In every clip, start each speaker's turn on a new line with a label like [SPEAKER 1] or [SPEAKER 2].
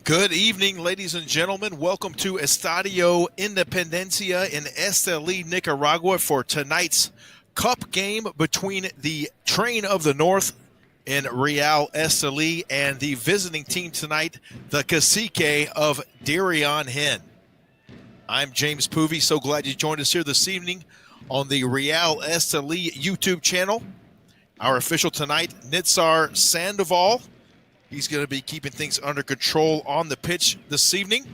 [SPEAKER 1] Good evening, ladies and gentlemen. Welcome to Estadio Independencia in Esteli, Nicaragua for tonight's cup game between the Train of the North in Real Esteli and the visiting team tonight, the Cacique of Diriangén. I'm James Poovey. So glad you joined us here this evening on the Real Esteli YouTube channel. Our official tonight, Nitzar Sandoval. He's going to be keeping things under control on the pitch this evening.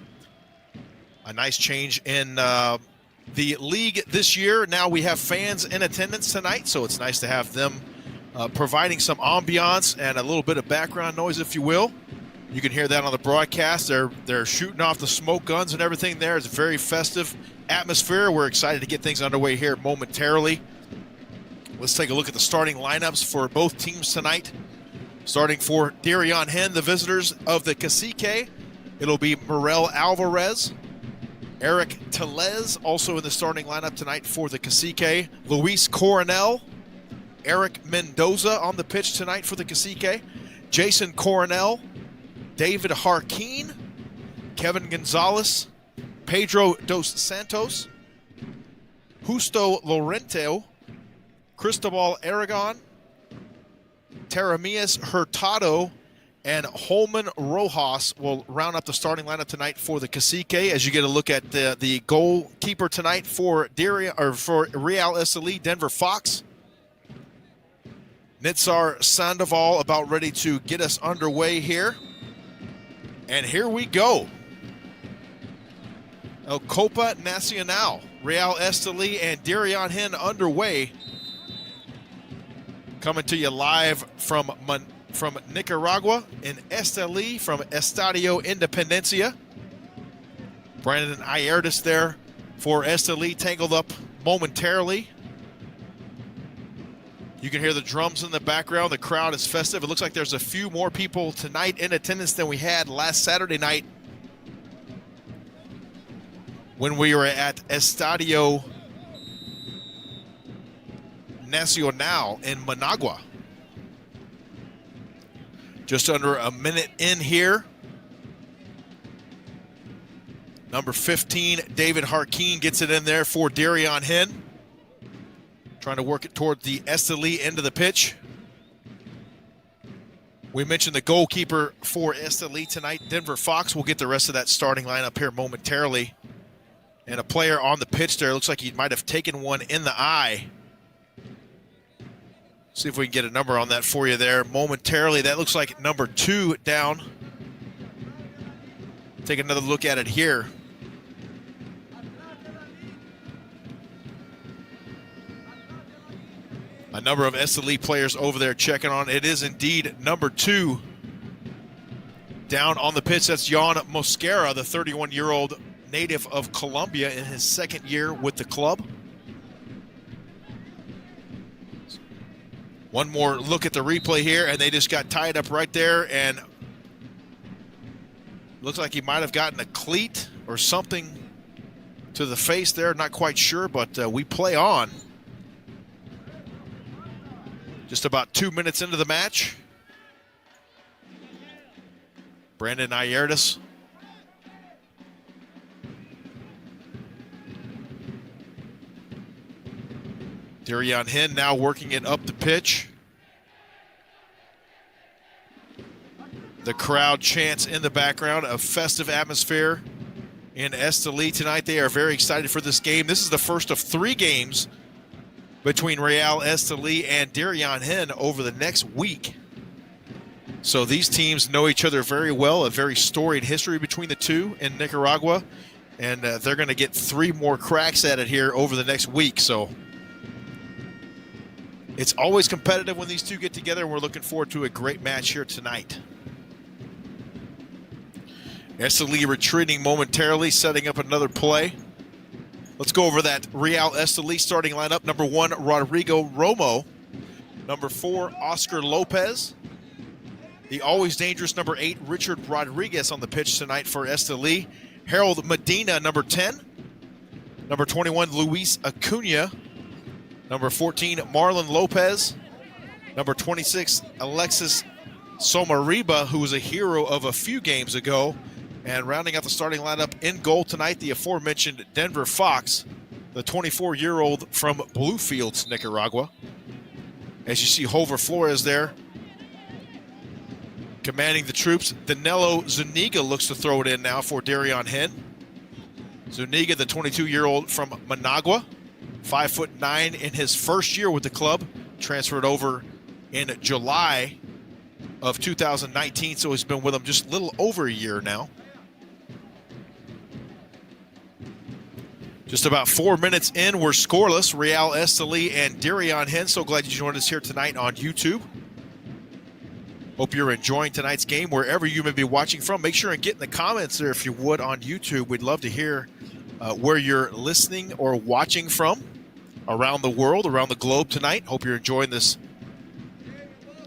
[SPEAKER 1] A nice change in the league this year. Now we have fans in attendance tonight, so it's nice to have them providing some ambiance and a little bit of background noise, if you will. You can hear that on the broadcast. They're shooting off the smoke guns and everything there. It's a very festive atmosphere. We're excited to get things underway here momentarily. Let's take a look at the starting lineups for both teams tonight. Starting for Diriangén, the visitors of the Cacique, it'll be Morel Alvarez, Eric Tellez, also in the starting lineup tonight for the Cacique, Luis Cornell, Eric Mendoza on the pitch tonight for the Cacique, Jason Cornell, David Harkin, Kevin Gonzalez, Pedro dos Santos, Justo Lorente, Cristobal Aragon, Teremias Hurtado, and Holman Rojas will round up the starting lineup tonight for the Cacique. As you get a look at the goalkeeper tonight for Real Esteli, Denver Fox, Nitzar Sandoval about ready to get us underway here. And here we go. El Copa Nacional, Real Esteli and Diriangén underway. Coming to you live from Nicaragua in Esteli from Estadio Independencia. Brandon Naiertas there for Esteli, tangled up momentarily. You can hear the drums in the background. The crowd is festive. It looks like there's a few more people tonight in attendance than we had last Saturday night when we were at Estadio Nacional in Managua. Just under a minute in here. Number 15, David Harkin gets it in there for Diriangén. Trying to work it toward the Esteli end of the pitch. We mentioned the goalkeeper for Esteli tonight, Denver Fox. We'll get the rest of that starting lineup here momentarily. And a player on the pitch there, looks like he might have taken one in the eye. See if we can get a number on that for you there momentarily. That looks like number 2 down. Take another look at it here. A number of Esteli players over there checking on. It is indeed number 2 down on the pitch. That's Jan Mosquera, the 31-year-old native of Colombia in his second year with the club. One more look at the replay here, and they just got tied up right there, and looks like he might have gotten a cleat or something to the face there. Not quite sure, but we play on. Just about 2 minutes into the match. Brandon Naiertas. Diriangén now working it up the pitch. The crowd chants in the background, a festive atmosphere in Esteli tonight. They are very excited for this game. This is the first of 3 games between Real Esteli and Diriangén over the next week. So these teams know each other very well, a very storied history between the two in Nicaragua, and they're going to get 3 more cracks at it here over the next week. So it's always competitive when these two get together, and we're looking forward to a great match here tonight. Esteli retreating momentarily, setting up another play. Let's go over that Real Esteli starting lineup. Number 1, Rodrigo Romo. Number 4, Oscar Lopez. The always dangerous number 8, Richard Rodriguez on the pitch tonight for Esteli. Harold Medina, number 10. Number 21, Luis Acuna. Number 14, Marlon Lopez. Number 26, Alexis Somariba, who was a hero of a few games ago. And rounding out the starting lineup in goal tonight, the aforementioned Denver Fox, the 24-year-old from Bluefields, Nicaragua. As you see Hover Flores there, commanding the troops. Danilo Zuniga looks to throw it in now for Diriangén. Zuniga, the 22-year-old from Managua, 5'9" in his first year with the club, transferred over in July of 2019, so he's been with them just a little over a year now. Just about 4 minutes in, we're scoreless. Real Esteli and Diriangén. So glad you joined us here tonight on YouTube. Hope you're enjoying tonight's game wherever you may be watching from. Make sure and get in the comments there if you would on YouTube. We'd love to hear where you're listening or watching from around the world, around the globe tonight. Hope you're enjoying this.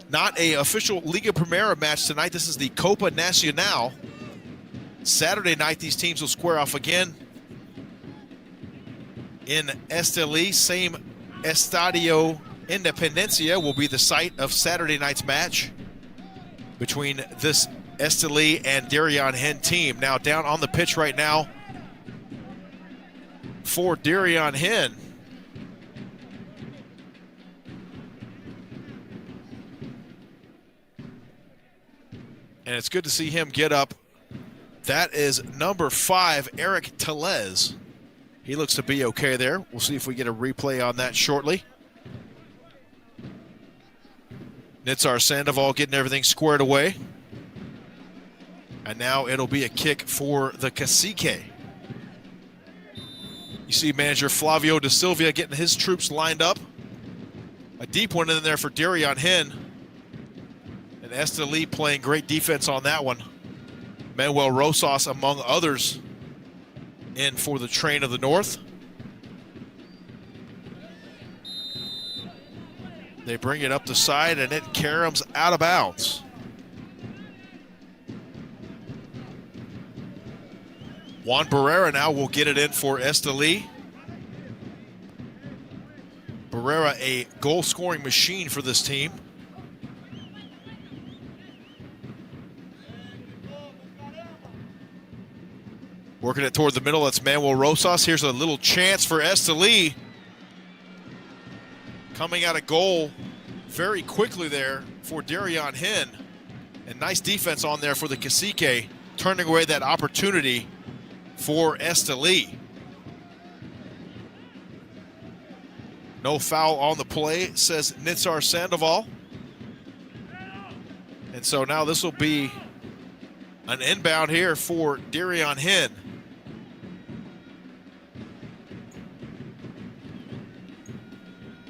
[SPEAKER 1] Not a official Liga Primera match tonight. This is the Copa Nacional. Saturday night, these teams will square off again in Esteli. Same Estadio Independencia will be the site of Saturday night's match between this Esteli and Diriangén team. Now down on the pitch right now for Diriangén. And it's good to see him get up. That is number 5, Eric Tellez. He looks to be okay there. We'll see if we get a replay on that shortly. Nitzar Sandoval getting everything squared away. And now it'll be a kick for the Cacique. You see manager Flavio De Silva getting his troops lined up. A deep one in there for Diriangén. And Esteli playing great defense on that one. Manuel Rosas, among others, in for the Train of the North. They bring it up the side, and it caroms out of bounds. Juan Barrera now will get it in for Esteli. Barrera, a goal-scoring machine for this team. Working it toward the middle, that's Manuel Rosas. Here's a little chance for Esteli. Coming out of goal very quickly there for Diriangén. And nice defense on there for the Cacique, turning away that opportunity for Esteli. No foul on the play, says Nitzar Sandoval. And so now this will be an inbound here for Diriangén.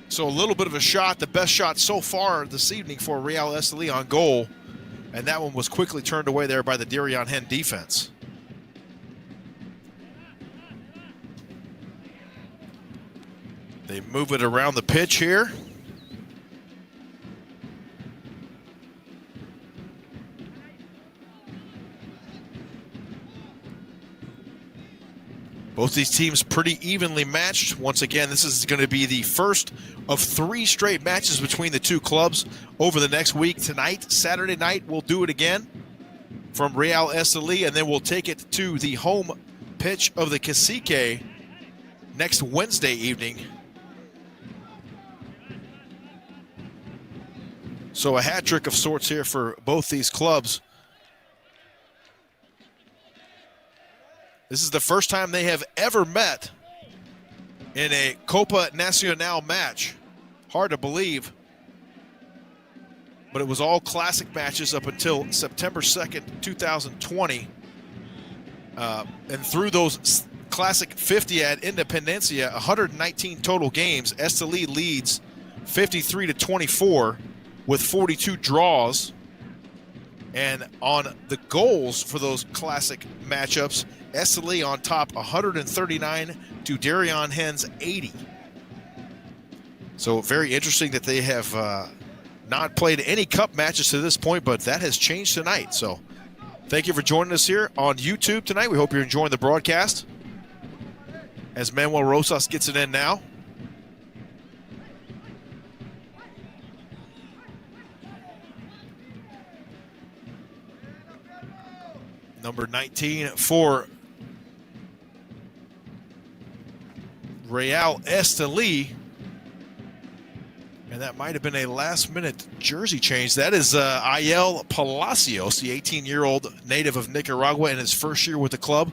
[SPEAKER 1] So a little bit of a shot, the best shot so far this evening for Real Esteli on goal. And that one was quickly turned away there by the Diriangén defense. They move it around the pitch here. Both these teams pretty evenly matched. Once again, this is going to be the first of 3 straight matches between the two clubs over the next week. Tonight, Saturday night, we'll do it again from Real Esteli, and then we'll take it to the home pitch of the Cacique next Wednesday evening. So a hat trick of sorts here for both these clubs. This is the first time they have ever met in a Copa Nacional match. Hard to believe. But it was all classic matches up until September 2nd, 2020. And through those classic 50 at Independencia, 119 total games, Esteli leads 53-24 with 42 draws. And on the goals for those classic matchups, Esteli on top 139 to Diriangén's 80. So very interesting that they have not played any cup matches to this point, but that has changed tonight. So thank you for joining us here on YouTube tonight. We hope you're enjoying the broadcast as Manuel Rosas gets it in now. Number 19 for Real Esteli. And that might have been a last-minute jersey change. That is Ayel Palacios, the 18-year-old native of Nicaragua in his first year with the club.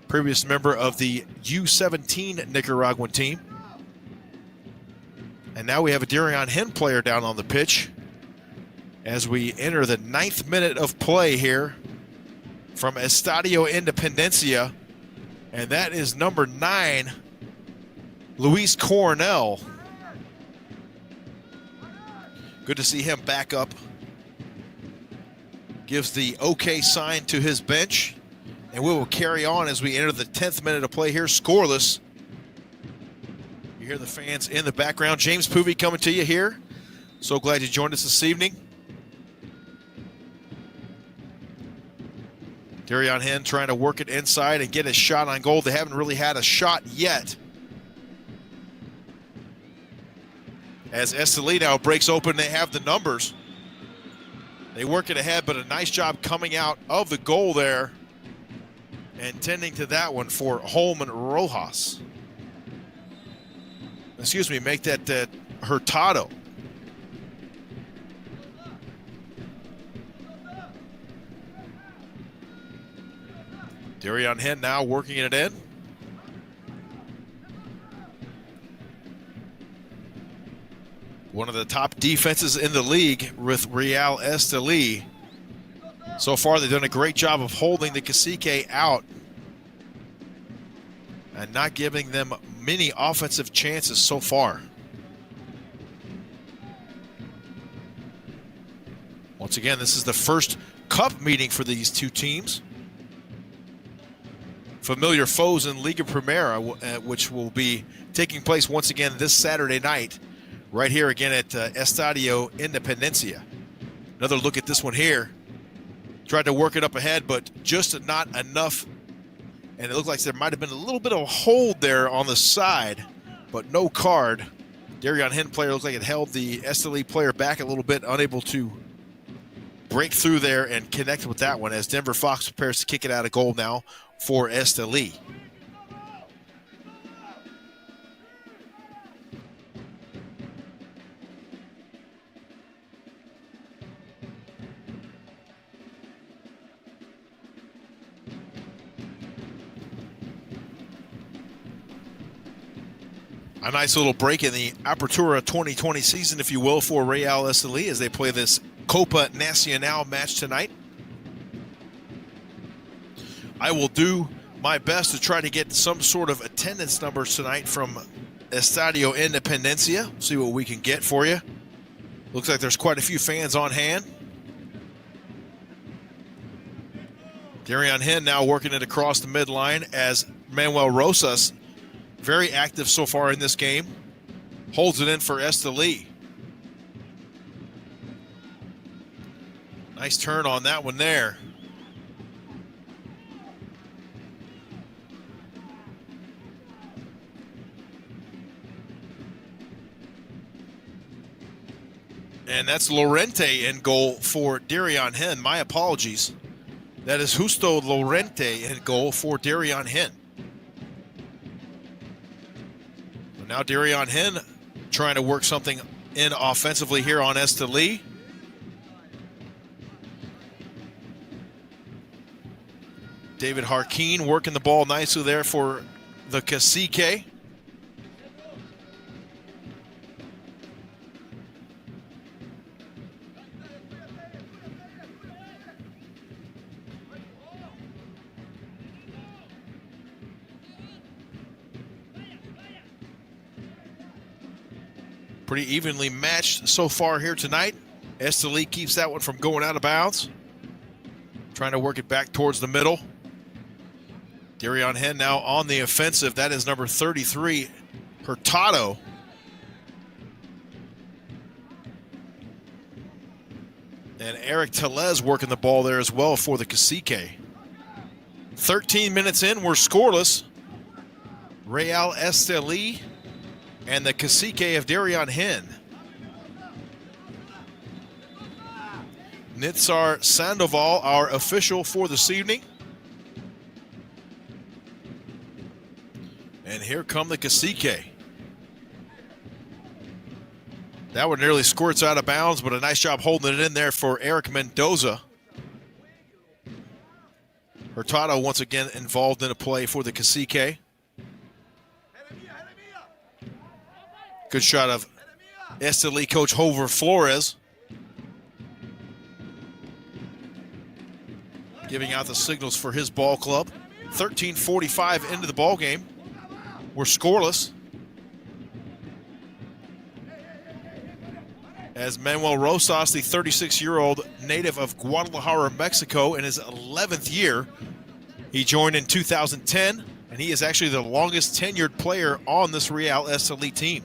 [SPEAKER 1] Previous member of the U17 Nicaraguan team. And now we have a Diriangén player down on the pitch as we enter the 9th minute of play here from Estadio Independencia. And that is number 9, Luis Cornell. Good to see him back up. Gives the okay sign to his bench. And we will carry on as we enter the 10th minute of play here, scoreless. You hear the fans in the background. James Poovey coming to you here. So glad you joined us this evening. Diriangén trying to work it inside and get a shot on goal. They haven't really had a shot yet. As Esteli now breaks open, they have the numbers. They work it ahead, but a nice job coming out of the goal there and tending to that one for Holman Rojas. Excuse me, make that Hurtado. Diriangén now working it in. One of the top defenses in the league with Real Esteli. So far, they've done a great job of holding the Cacique out and not giving them many offensive chances so far. Once again, this is the first cup meeting for these two teams. Familiar foes in Liga Primera, which will be taking place once again this Saturday night, right here again at Estadio Independencia. Another look at this one here. Tried to work it up ahead, but just not enough. And it looked like there might have been a little bit of a hold there on the side, but no card. Diriangén player looks like it held the Esteli player back a little bit, unable to break through there and connect with that one as Denver Fox prepares to kick it out of goal now for Esteli. A nice little break in the Apertura 2020 season, if you will, for Real Esteli as they play this Copa Nacional match tonight. I will do my best to try to get some sort of attendance numbers tonight from Estadio Independencia. See what we can get for you. Looks like there's quite a few fans on hand. Diriangén now working it across the midline as Manuel Rosas, very active so far in this game, holds it in for Esteli. Nice turn on that one there. And that's Lorente in goal for Diriangén. My apologies. That is Justo Lorente in goal for Diriangén. Now Diriangén trying to work something in offensively here on Esteli. David Harkin working the ball nicely there for the Cacique. Pretty evenly matched so far here tonight. Esteli keeps that one from going out of bounds. Trying to work it back towards the middle. Diriangén now on the offensive. That is number 33, Hurtado. And Eric Tellez working the ball there as well for the Cacique. 13 minutes in, we're scoreless. Real Esteli and the Cacique of Diriangén. Nitsar Sandoval, our official for this evening. here come the Cacique. That one nearly squirts out of bounds, but a nice job holding it in there for Eric Mendoza. Hurtado once again involved in a play for the Cacique. Good shot of Esteli coach Hover Flores. Giving out the signals for his ball club. 13:45 into the ball game. We're scoreless. As Manuel Rosas, the 36-year-old native of Guadalajara, Mexico, in his 11th year. He joined in 2010, and he is actually the longest tenured player on this Real Esteli team.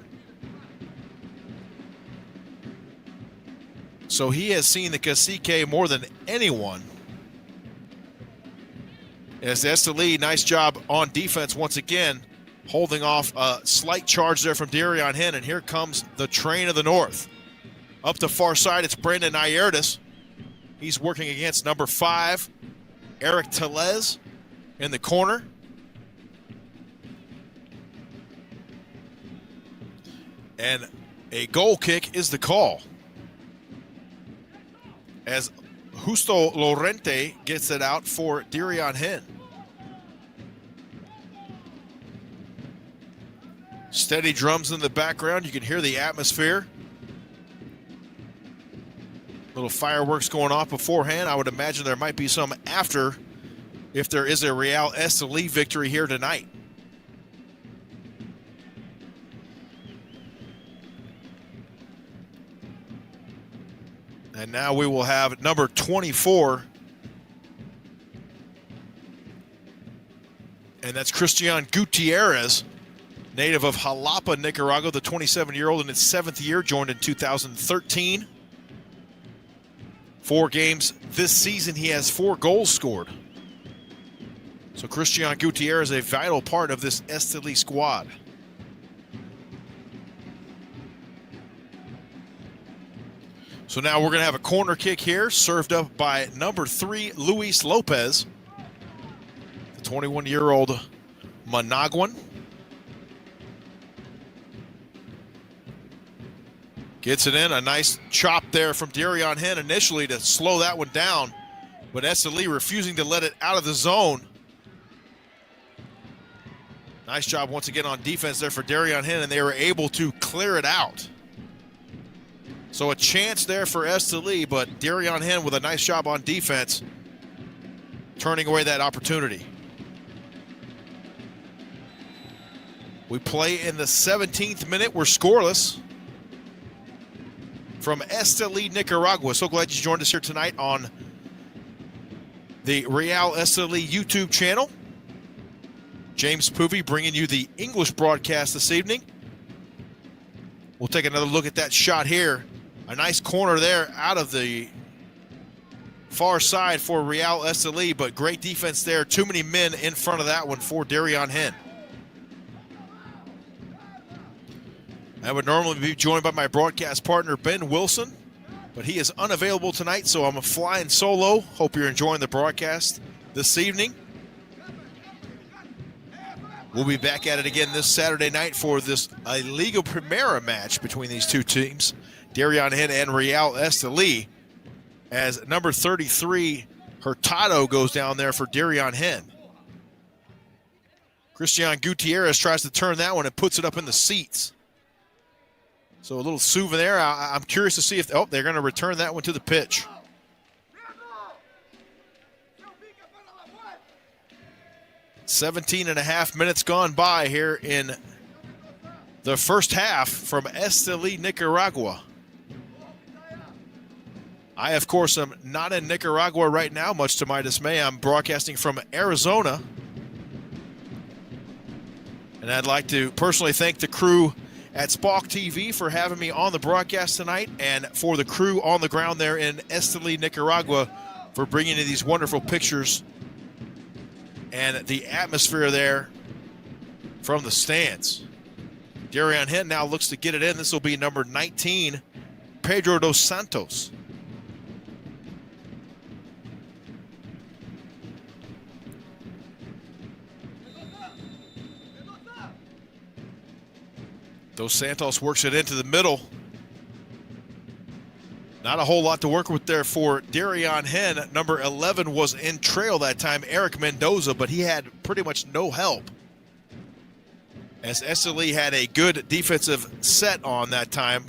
[SPEAKER 1] So he has seen the Cacique more than anyone. As Esteli, nice job on defense once again, holding off a slight charge there from Diriangén, and here comes the train of the North. Up the far side, it's Brandon Naiertas. He's working against number 5, Eric Tellez, in the corner. And a goal kick is the call, as Justo Lorente gets it out for Diriangén. Steady drums in the background. You can hear the atmosphere. Little fireworks going off beforehand. I would imagine there might be some after if there is a Real Esteli victory here tonight. And now we will have number 24. And that's Christian Gutierrez, native of Jalapa, Nicaragua, the 27-year-old in his 7th year, joined in 2013. 4 games this season, he has 4 goals scored. So Christian Gutierrez is a vital part of this Esteli squad. So now we're going to have a corner kick here, served up by number 3, Luis Lopez, the 21-year-old Managuan. Gets it in, a nice chop there from Diriangén initially to slow that one down, but Esteli refusing to let it out of the zone. Nice job once again on defense there for Diriangén, and they were able to clear it out. So a chance there for Esteli, but Diriangén with a nice job on defense, turning away that opportunity. We play in the 17th minute. We're scoreless. From Esteli, Nicaragua. So glad you joined us here tonight on the Real Esteli YouTube channel. James Poovey bringing you the English broadcast this evening. We'll take another look at that shot here. A nice corner there out of the far side for Real Esteli, but great defense there. Too many men in front of that one for Diriangén. I would normally be joined by my broadcast partner, Ben Wilson, but he is unavailable tonight, so I'm flying solo. Hope you're enjoying the broadcast this evening. We'll be back at it again this Saturday night for this Liga Primera match between these two teams, Diriangén and Real Esteli, as number 33, Hurtado, goes down there for Diriangén. Christian Gutierrez tries to turn that one and puts it up in the seats. So a little souvenir. I'm curious to see if, they're going to return that one to the pitch. "17.5 minutes gone by here in the first half from Esteli, Nicaragua. I, of course, am not in Nicaragua right now, much to my dismay. I'm broadcasting from Arizona. And I'd like to personally thank the crew at Spock TV for having me on the broadcast tonight, and for the crew on the ground there in Esteli, Nicaragua, for bringing you these wonderful pictures and the atmosphere there from the stands. Diriangén now looks to get it in. This will be number 19, Pedro dos Santos. Dos Santos works it into the middle. Not a whole lot to work with there for Diriangén. Number 11 was in trail that time, Eric Mendoza, but he had pretty much no help, as Esteli had a good defensive set on that time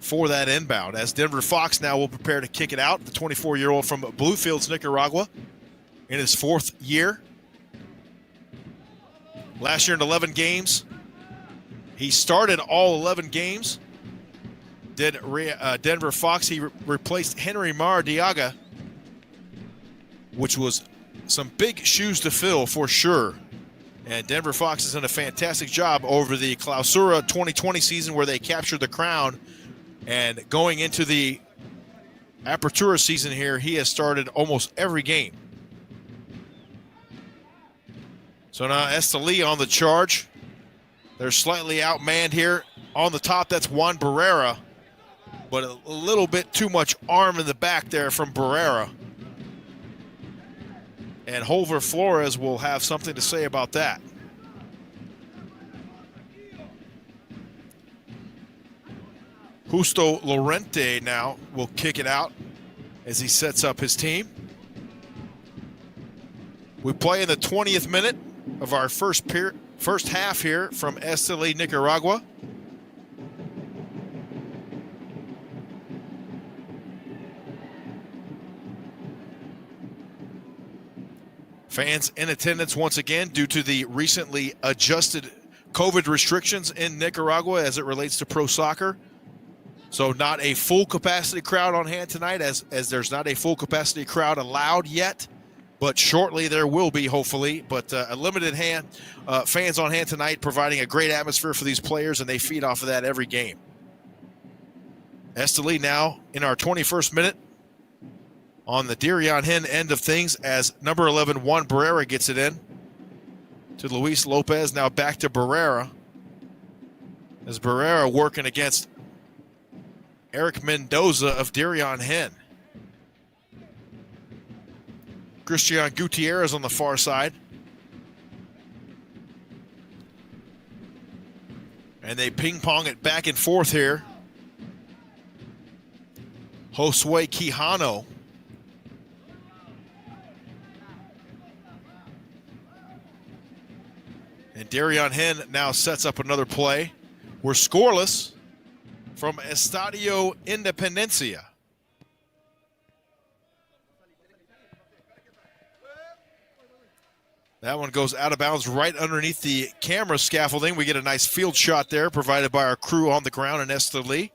[SPEAKER 1] for that inbound. As Denver Fox now will prepare to kick it out, the 24-year-old from Bluefields, Nicaragua, in his 4th year. Last year in 11 games, he started all 11 games. Denver Fox, he replaced Henry Maradiaga, which was some big shoes to fill for sure. And Denver Fox has done a fantastic job over the Clausura 2020 season, where they captured the crown. And going into the Apertura season here, he has started almost every game. So now Esteli on the charge. They're slightly outmanned here. On the top, that's Juan Barrera, but a little bit too much arm in the back there from Barrera. And Holver Flores will have something to say about that. Justo Lorente now will kick it out as he sets up his team. We play in the 20th minute of our first half here from Esteli, Nicaragua. Fans in attendance once again due to the recently adjusted COVID restrictions in Nicaragua as it relates to pro soccer. So not a full capacity crowd on hand tonight, as there's not a full capacity crowd allowed yet, but shortly there will be, hopefully. But a limited fans on hand tonight, providing a great atmosphere for these players, and they feed off of that every game. Esteli now in our 21st minute on the Diriangén end of things, as number 11, Juan Barrera, gets it in to Luis Lopez. Now back to Barrera, as Barrera working against Eric Mendoza of Diriangén. Christian Gutierrez on the far side. And they ping-pong it back and forth here. Josue Quijano. And Diriangén now sets up another play. We're scoreless from Estadio Independencia. That one goes out of bounds right underneath the camera scaffolding. We get a nice field shot there provided by our crew on the ground in Esteli.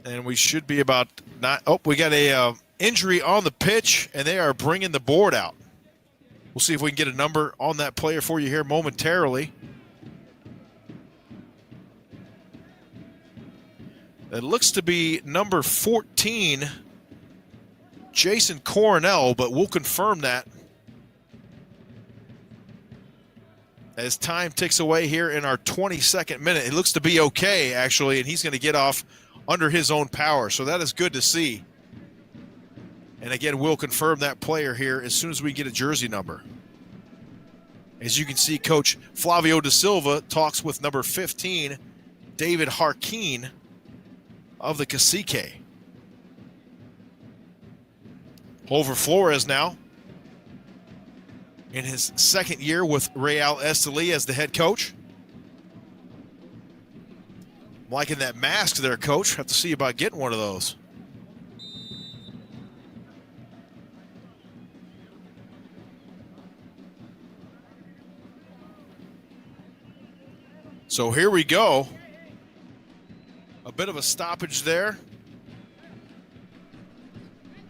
[SPEAKER 1] And we should be about we got a injury on the pitch, and they are bringing the board out. We'll see if we can get a number on that player for you here momentarily. It looks to be number 14, Jason Cornell, but we'll confirm that as time ticks away here in our 22nd minute. It looks to be okay, actually, and he's going to get off under his own power, so that is good to see. And again, we'll confirm that player here as soon as we get a jersey number. As you can see, Coach Flavio da Silva talks with number 15, David Harkeen of the Cacique. Holver Flores now in his 2nd year with Real Esteli as the head coach. I'm liking that mask there, Coach. Have to see about getting one of those. So here we go. A bit of a stoppage there.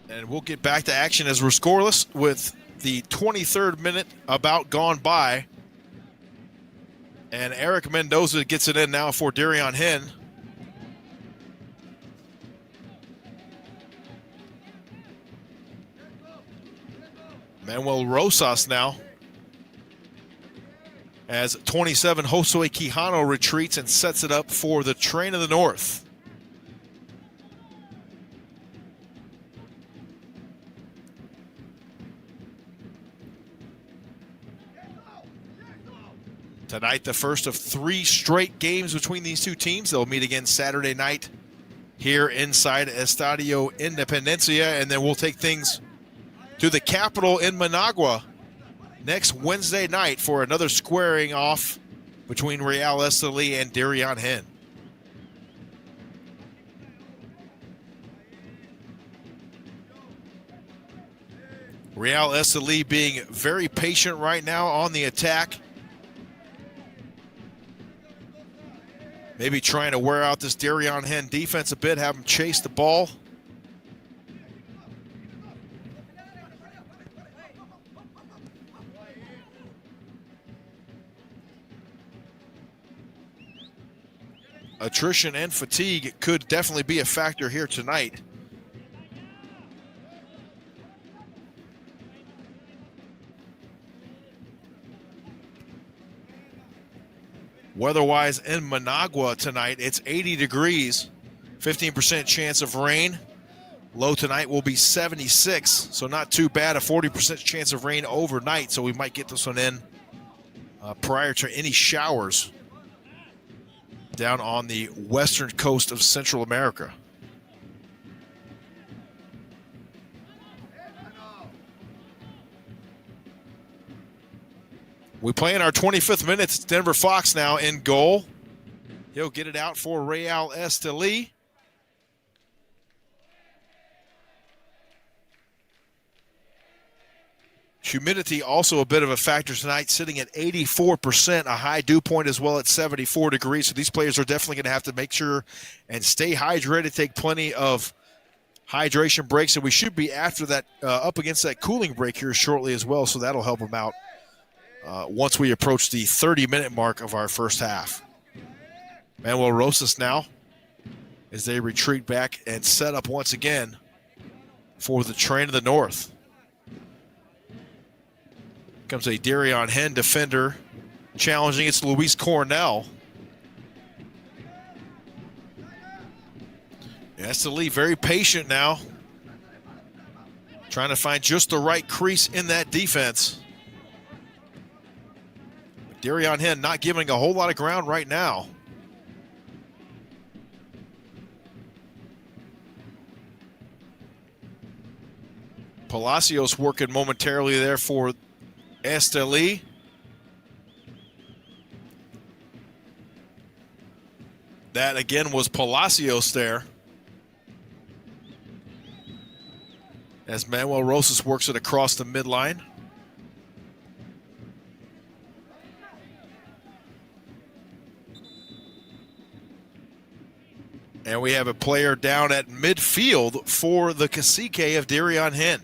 [SPEAKER 1] And we'll get back to action as we're scoreless with the 23rd minute about gone by. And Eric Mendoza gets it in now for Diriangén. Manuel Rosas now, as 27, Josue Quijano retreats and sets it up for the Train of the North. Tonight, the first of 3 straight games between these two teams. They'll meet again Saturday night here inside Estadio Independencia, and then we'll take things to the capital in Managua next Wednesday night for another squaring off between Real Esteli and Diriangén. Real Esteli being very patient right now on the attack. Maybe trying to wear out this Diriangén defense a bit, have them chase the ball. Attrition and fatigue could definitely be a factor here tonight. Weather-wise in Managua tonight, it's 80 degrees, 15% chance of rain. Low tonight will be 76, so not too bad. A 40% chance of rain overnight, so we might get this one in prior to any showers down on the western coast of Central America. We play in our 25th minute. It's Denver Fox now in goal. He'll get it out for Real Esteli. Humidity also a bit of a factor tonight, sitting at 84%, a high dew point as well at 74 degrees. So these players are definitely going to have to make sure and stay hydrated, take plenty of hydration breaks. And we should be after that, up against that cooling break here shortly as well. So that'll help them out once we approach the 30-minute mark of our first half. Manuel Rosas now as they retreat back and set up once again for the train of the north. Comes a Diriangén defender challenging. It's Luis Cornell. Esteli very patient now, trying to find just the right crease in that defense. Diriangén not giving a whole lot of ground right now. Palacios working momentarily there for Esteli. That again was Palacios there, as Manuel Rosas works it across the midline. And we have a player down at midfield for the Cacique of Diriangén.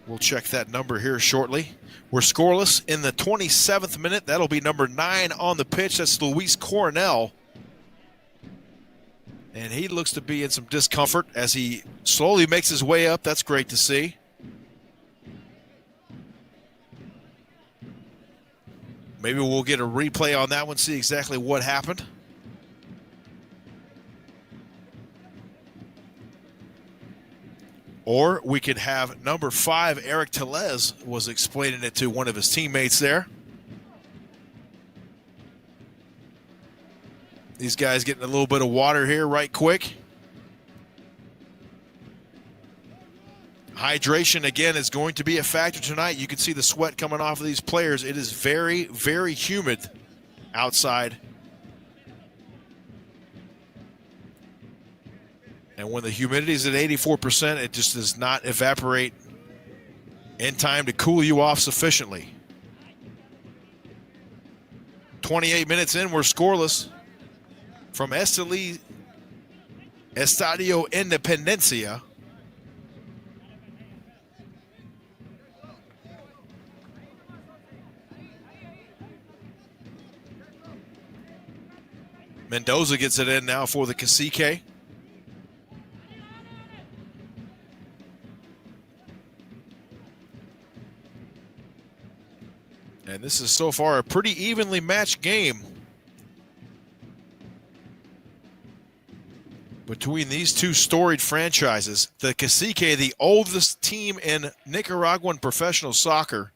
[SPEAKER 1] We'll check that number here shortly. We're scoreless in the 27th minute. That'll be number 9 on the pitch. That's Luis Cornell. And he looks to be in some discomfort as he slowly makes his way up. That's great to see. Maybe we'll get a replay on that one, see exactly what happened. Or we could have number 5, Eric Tellez, was explaining it to one of his teammates there. These guys getting a little bit of water here right quick. Hydration, again, is going to be a factor tonight. You can see the sweat coming off of these players. It is very, very humid outside. And when the humidity is at 84%, it just does not evaporate in time to cool you off sufficiently. 28 minutes in, we're scoreless from Esteli, Estadio Independencia. Mendoza gets it in now for the Cacique. And this is so far a pretty evenly matched game between these two storied franchises. The Cacique, the oldest team in Nicaraguan professional soccer,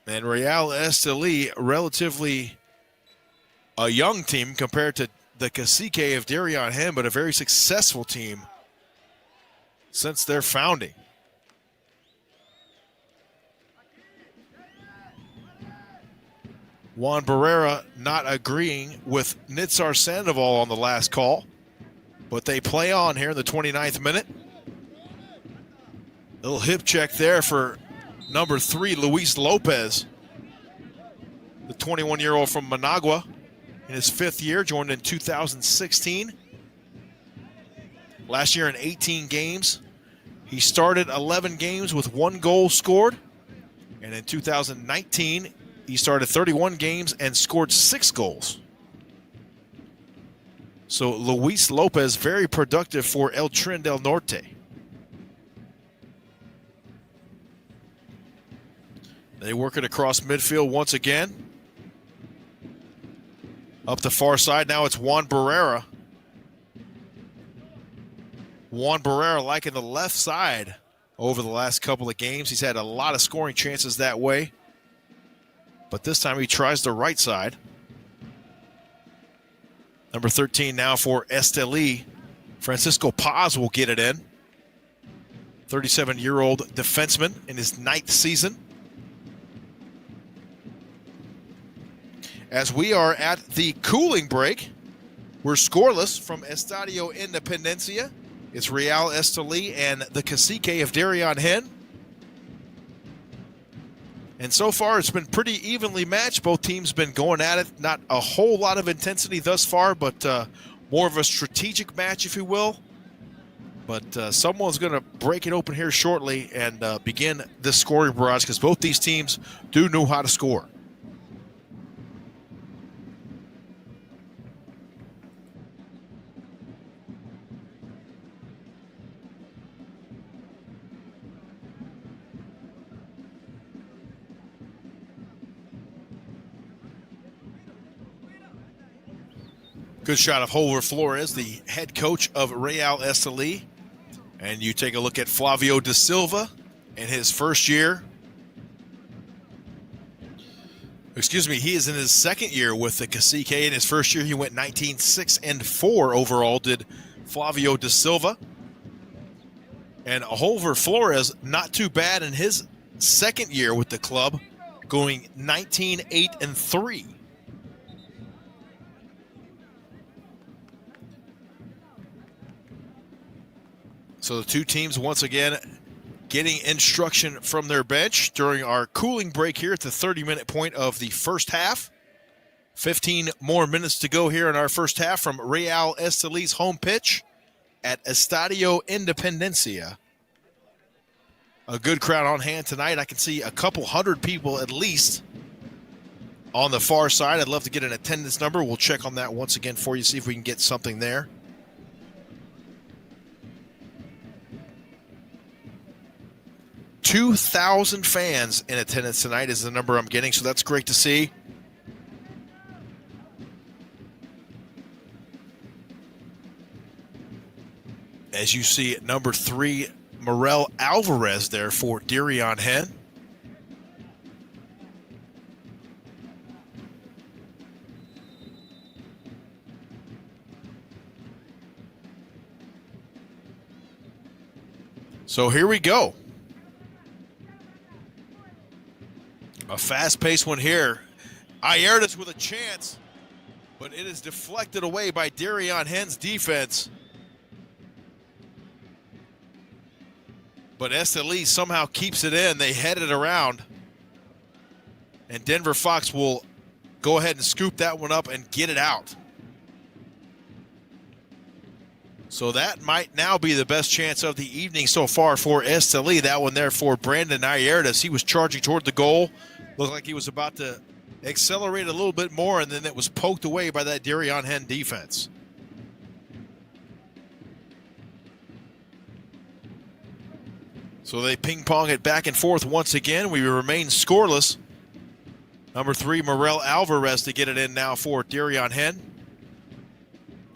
[SPEAKER 1] And Real Esteli, relatively a young team compared to the Cacique of Diriangén, but a very successful team since their founding. Juan Barrera not agreeing with Nitzar Sandoval on the last call, but they play on here in the 29th minute. Little hip check there for number 3, Luis Lopez, the 21-year-old from Managua in his 5th year, joined in 2016. Last year in 18 games, he started 11 games with 1 goal scored. And in 2019, he started 31 games and scored 6 goals. So Luis Lopez, very productive for El Tren del Norte. They work it across midfield once again. Up the far side, now it's Juan Barrera. Juan Barrera liking the left side over the last couple of games. He's had a lot of scoring chances that way. But this time he tries the right side. Number 13 now for Esteli. Francisco Paz will get it in. 37-year-old defenseman in his 9th season. As we are at the cooling break, we're scoreless from Estadio Independencia. It's Real Esteli and the Cacique of Diriangén. And so far, it's been pretty evenly matched. Both teams been going at it. Not a whole lot of intensity thus far, but more of a strategic match, if you will. But someone's going to break it open here shortly and begin this scoring barrage because both these teams do know how to score. Good shot of Holver Flores, the head coach of Real Esteli. And you take a look at Flavio da Silva in his first year. Excuse me, he is in his 2nd year with the Cacique. In his first year, he went 19-6-4 overall, did Flavio da Silva. And Holver Flores, not too bad in his 2nd year with the club, going 19-8-3. So the two teams, once again, getting instruction from their bench during our cooling break here at the 30-minute point of the first half. 15 more minutes to go here in our first half from Real Esteli's home pitch at Estadio Independencia. A good crowd on hand tonight. I can see a couple hundred people at least on the far side. I'd love to get an attendance number. We'll check on that once again for you, see if we can get something there. 2,000 fans in attendance tonight is the number I'm getting, so that's great to see. As you see, number 3, Manuel Alvarez there for Diriangén. So here we go. A fast-paced one here. Naiertas with a chance, but it is deflected away by Diriangén's defense. But Esteli somehow keeps it in. They head it around. And Denver Fox will go ahead and scoop that one up and get it out. So that might now be the best chance of the evening so far for Esteli. That one there for Brandon Naiertas. He was charging toward the goal. Looked like he was about to accelerate a little bit more, and then it was poked away by that Diriangén defense. So they ping-pong it back and forth once again. We remain scoreless. Number 3, Manuel Alvarez to get it in now for Diriangén.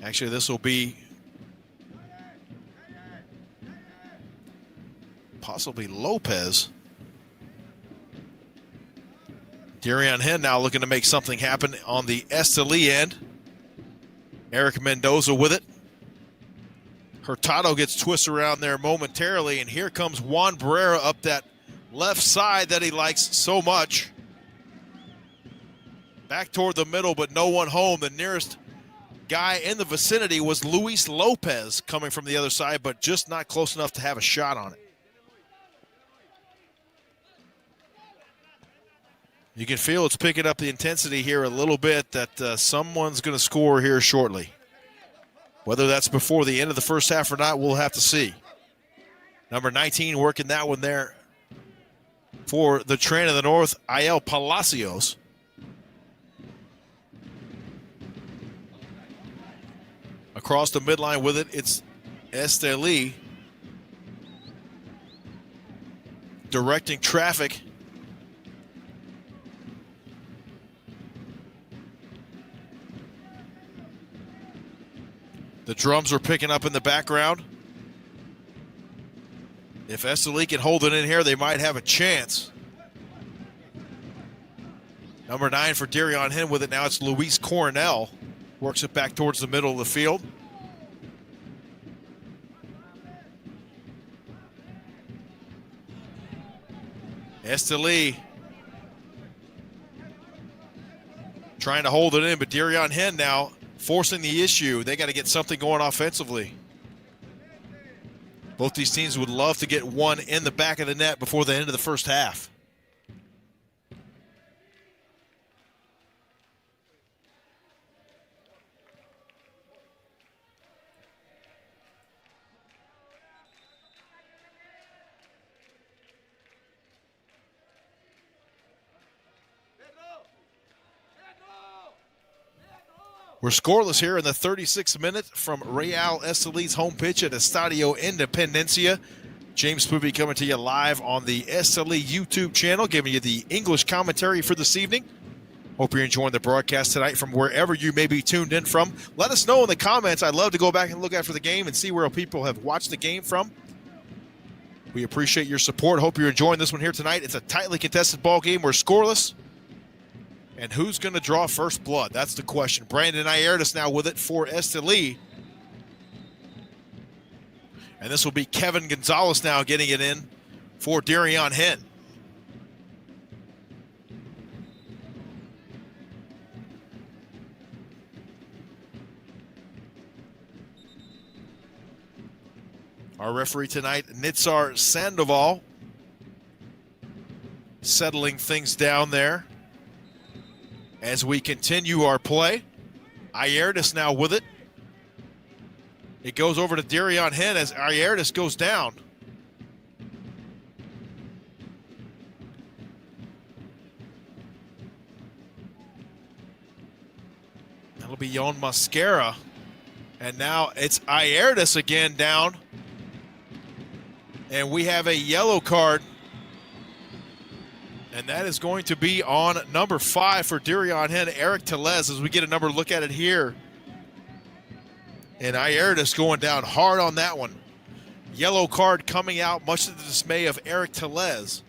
[SPEAKER 1] Actually, this will be possibly Lopez. Diriangén now looking to make something happen on the Esteli end. Eric Mendoza with it. Hurtado gets twisted around there momentarily, and here comes Juan Barrera up that left side that he likes so much. Back toward the middle, but no one home. The nearest guy in the vicinity was Luis Lopez coming from the other side, but just not close enough to have a shot on it. You can feel it's picking up the intensity here a little bit, that someone's going to score here shortly. Whether that's before the end of the first half or not, we'll have to see. Number 19 working that one there for the Train of the North, Aiel Palacios. Across the midline with it, it's Esteli directing traffic. The drums are picking up in the background. If Esteli can hold it in here, they might have a chance. Number 9 for Diriangén with it now. It's Luis Cornell. Works it back towards the middle of the field. Esteli trying to hold it in, but Diriangén now forcing the issue. They got to get something going offensively. Both these teams would love to get one in the back of the net before the end of the first half. We're scoreless here in the 36th minute from Real Esteli's home pitch at Estadio Independencia. James Spoopy coming to you live on the Esteli YouTube channel, giving you the English commentary for this evening. Hope you're enjoying the broadcast tonight from wherever you may be tuned in from. Let us know in the comments. I'd love to go back and look after the game and see where people have watched the game from. We appreciate your support. Hope you're enjoying this one here tonight. It's a tightly contested ball game. We're scoreless. And who's going to draw first blood? That's the question. Brandon Naiertas now with it for Esteli. And this will be Kevin Gonzalez now getting it in for Diriangén. Our referee tonight, Nitzar Sandoval, settling things down there as we continue our play. Naiertas now with it. It goes over to Diriangén as Naiertas goes down. That'll be Yon Mascara. And now it's Naiertas again down. And we have a yellow card. And that is going to be on number 5 for Diriangén, Eric Tellez, as we get a number look at it here. And Naiertas going down hard on that one. Yellow card coming out, much to the dismay of Eric Tellez.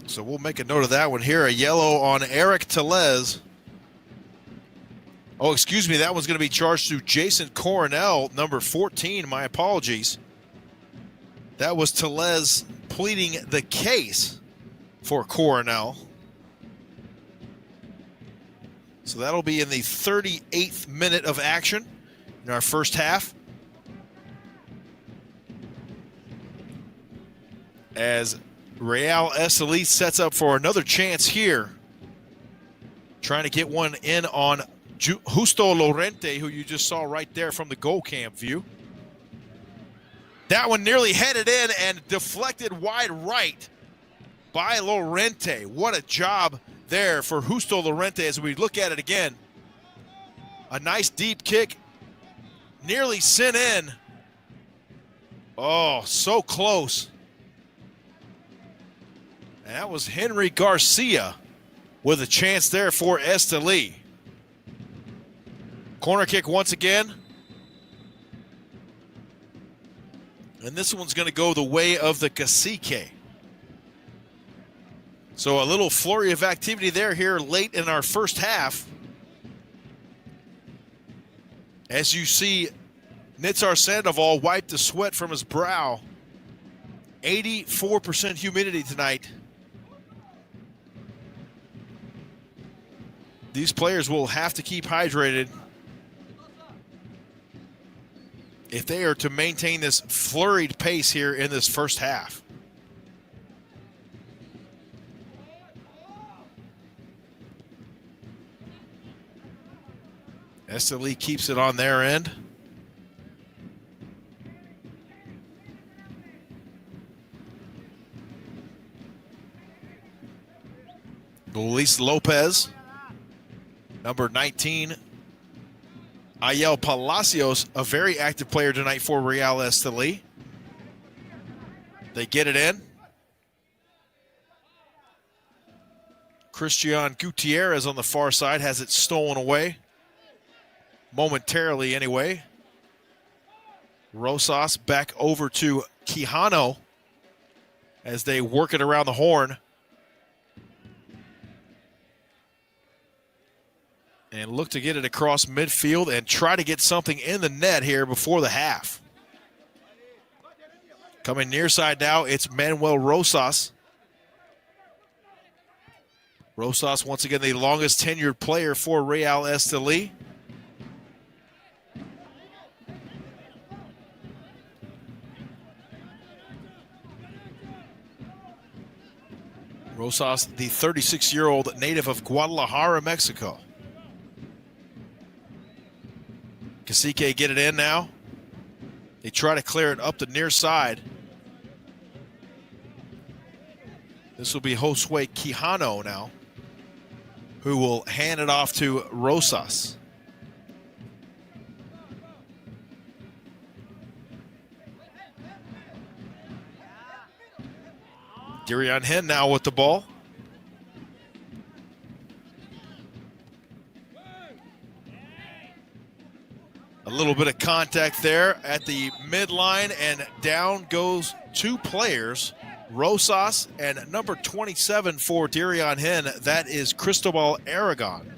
[SPEAKER 1] So we'll make a note of that one here. A yellow on Eric Tellez. Oh, excuse me, that one's going to be charged to Jason Cornell, number 14. My apologies. That was Tellez pleading the case for Cornell. So that'll be in the 38th minute of action in our first half. As Real Esteli sets up for another chance here. Trying to get one in on Justo Lorente, who you just saw right there from the goal cam view. That one nearly headed in and deflected wide right by Lorente. What a job there for Justo Lorente as we look at it again. A nice deep kick, nearly sent in. Oh, so close. And that was Henry Garcia with a chance there for Esteli. Corner kick once again. And this one's going to go the way of the Cacique. So a little flurry of activity there here late in our first half. As you see, Nitsar Sandoval wipe the sweat from his brow. 84% humidity tonight. These players will have to keep hydrated if they are to maintain this flurried pace here in this first half. Esteli keeps it on their end. Luis Lopez, number 19. Ayel Palacios, a very active player tonight for Real Esteli. They get it in. Christian Gutierrez on the far side has it stolen away. Momentarily anyway. Rosas back over to Quijano as they work it around the horn. And look to get it across midfield and try to get something in the net here before the half. Coming near side now, it's Manuel Rosas. Rosas, once again, the longest tenured player for Real Esteli. Rosas, the 36-year-old native of Guadalajara, Mexico. Cacique get it in now. They try to clear it up the near side. This will be Josue Quijano now, who will hand it off to Rosas. Diriangén now with the ball. A little bit of contact there at the midline, and down goes two players, Rosas and number 27 for Diriangén. That is Cristobal Aragon.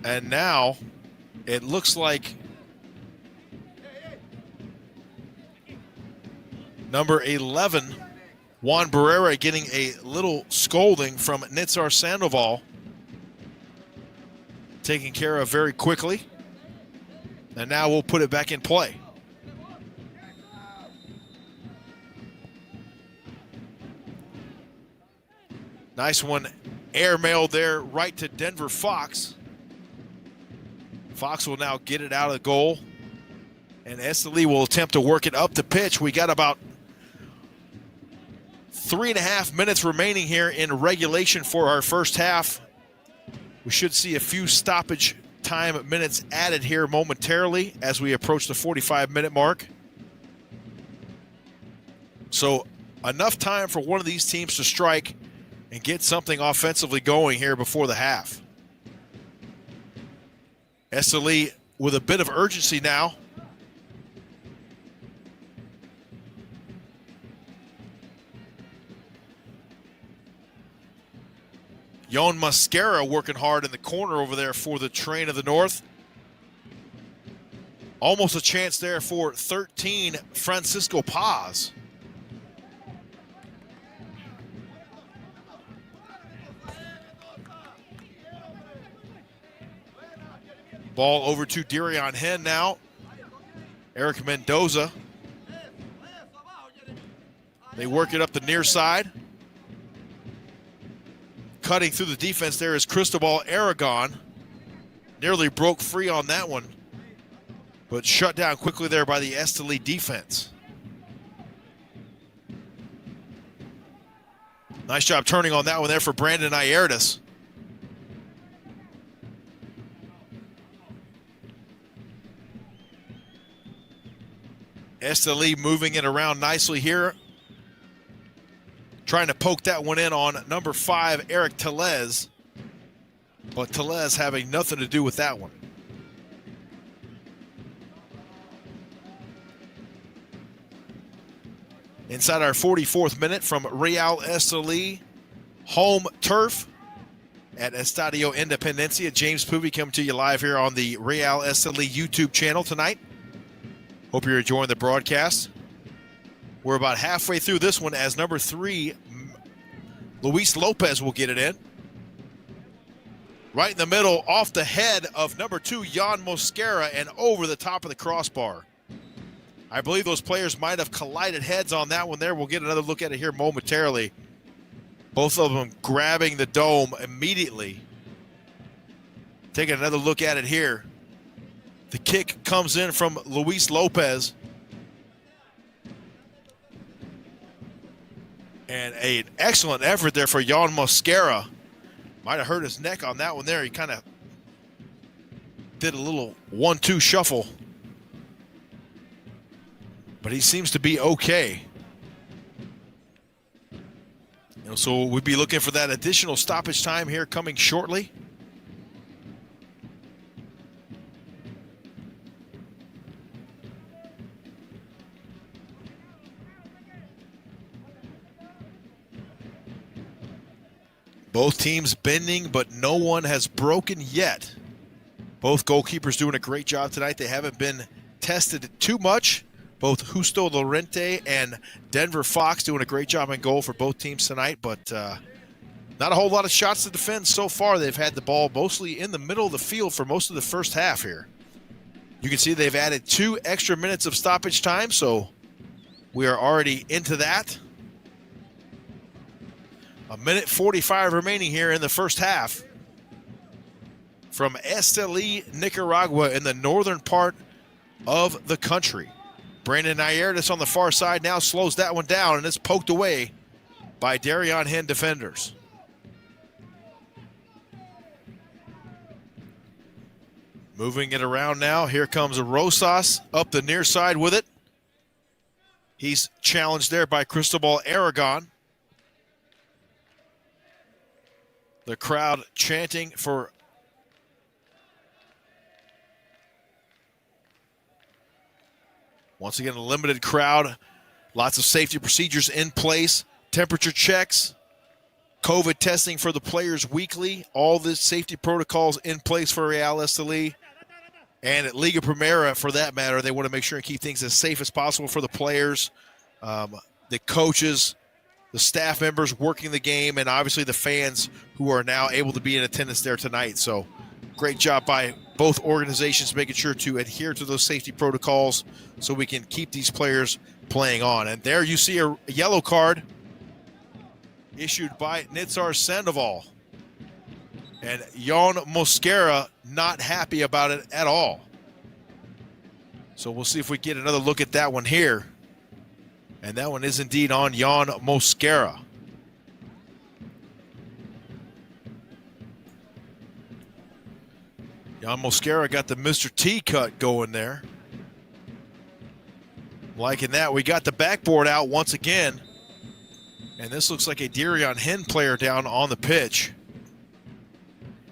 [SPEAKER 1] And now it looks like number 11, Juan Barrera, getting a little scolding from Nitsar Sandoval. Taken care of very quickly. And now we'll put it back in play. Nice one airmailed there right to Denver Fox. Fox will now get it out of the goal. And Esteli will attempt to work it up the pitch. We got about 3.5 minutes remaining here in regulation for our first half. We should see a few stoppage time minutes added here momentarily as we approach the 45-minute mark. So enough time for one of these teams to strike and get something offensively going here before the half. Esteli with a bit of urgency now. Yon Mascara working hard in the corner over there for the Train of the North. Almost a chance there for 13, Francisco Paz. Ball over to Diriangén now. Eric Mendoza. They work it up the near side. Cutting through the defense there is Cristobal Aragon. Nearly broke free on that one, but shut down quickly there by the Esteli defense. Nice job turning on that one there for Brandon Naiertas. Esteli moving it around nicely here. Trying to poke that one in on number 5, Eric Tellez. but Tellez having nothing to do with that one. Inside our 44th minute from Real Esteli, home turf at Estadio Independencia. James Poovey coming to you live here on the Real Esteli YouTube channel tonight. Hope you're enjoying the broadcast. We're about halfway through this one as number 3, Luis Lopez will get it in. Right in the middle, off the head of number 2, Jan Mosquera, and over the top of the crossbar. I believe those players might have collided heads on that one there. We'll get another look at it here momentarily. Both of them grabbing the dome immediately. Taking another look at it here. The kick comes in from Luis Lopez. And an excellent effort there for Jan Mosquera. Might have hurt his neck on that one there. He kind of did a little 1-2 shuffle. But he seems to be okay. So we'll be looking for that additional stoppage time here coming shortly. Both teams bending, but no one has broken yet. Both goalkeepers doing a great job tonight. They haven't been tested too much. Both Justo Lorente and Denver Fox doing a great job in goal for both teams tonight, but not a whole lot of shots to defend so far. They've had the ball mostly in the middle of the field for most of the first half here. You can see they've added 2 extra minutes of stoppage time, so we are already into that. 1:45 remaining here in the first half from Esteli, Nicaragua, in the northern part of the country. Brandon Naiertas on the far side now slows that one down, and it's poked away by Diriangén defenders. Moving it around now. Here comes Rosas up the near side with it. He's challenged there by Cristobal Aragon. The crowd chanting for once again, a limited crowd, lots of safety procedures in place, temperature checks, COVID testing for the players weekly, all the safety protocols in place for Real Esteli. And at Liga Primera, for that matter, they want to make sure and keep things as safe as possible for the players, the coaches, the staff members working the game, and obviously the fans who are now able to be in attendance there tonight. So great job by both organizations making sure to adhere to those safety protocols so we can keep these players playing on. And there you see a yellow card issued by Nitzar Sandoval. And Jan Mosquera not happy about it at all. So we'll see if we get another look at that one here. And that one is indeed on Jan Mosquera. Jan Mosquera got the Mr. T cut going there. Liking that. We got the backboard out once again. And this looks like a Diriangén player down on the pitch.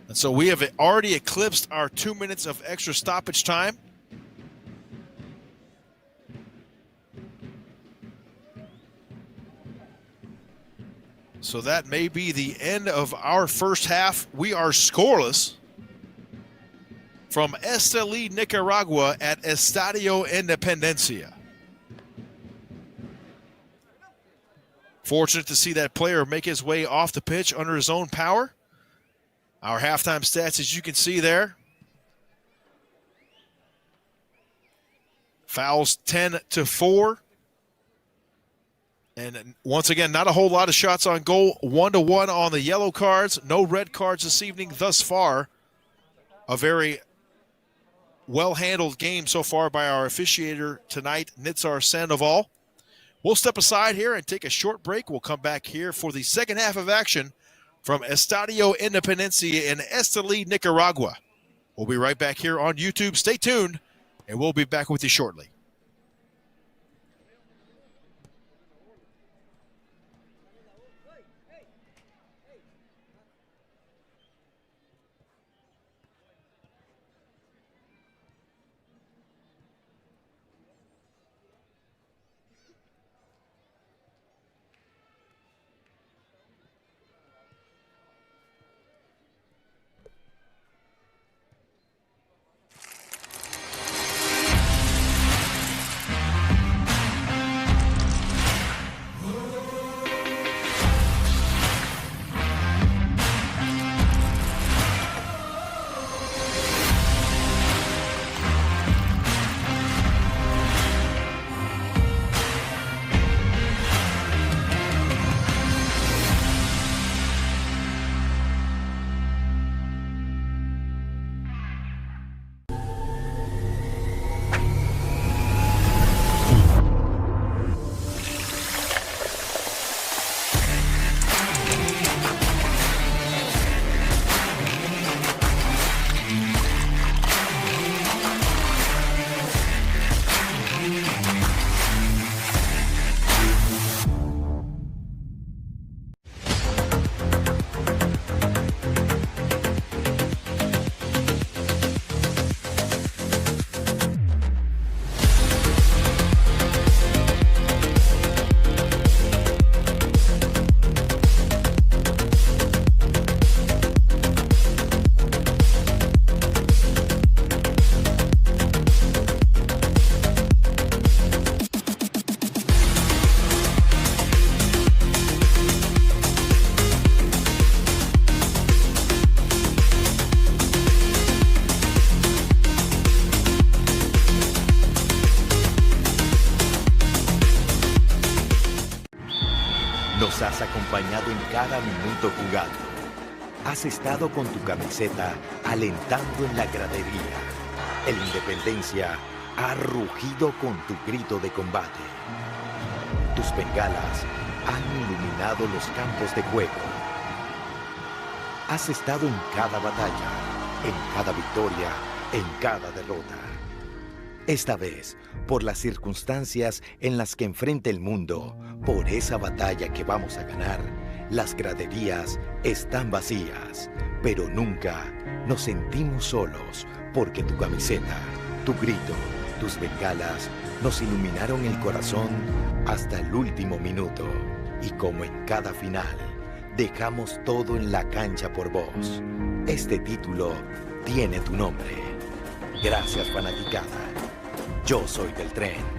[SPEAKER 1] And so we have already eclipsed our 2 minutes of extra stoppage time. So that may be the end of our first half. We are scoreless from Esteli, Nicaragua at Estadio Independencia. Fortunate to see that player make his way off the pitch under his own power. Our halftime stats, as you can see there. Fouls 10-4. And once again, not a whole lot of shots on goal. 1-1 on the yellow cards. No red cards this evening thus far. A very well-handled game so far by our officiator tonight, Nitzar Sandoval. We'll step aside here and take a short break. We'll come back here for the second half of action from Estadio Independencia in Esteli, Nicaragua. We'll be right back here on YouTube. Stay tuned, and we'll be back with you shortly.
[SPEAKER 2] Nos has acompañado en cada minuto jugado. Has estado con tu camiseta alentando en la gradería. El Independencia ha rugido con tu grito de combate. Tus bengalas han iluminado los campos de juego. Has estado en cada batalla, en cada victoria, en cada derrota. Esta vez, por las circunstancias en las que enfrenta el mundo, por esa batalla que vamos a ganar, las graderías están vacías, pero nunca nos sentimos solos, porque tu camiseta, tu grito, tus bengalas nos iluminaron el corazón hasta el último minuto. Y como en cada final, dejamos todo en la cancha por vos. Este título tiene tu nombre. Gracias, fanaticada. Yo soy del Tren.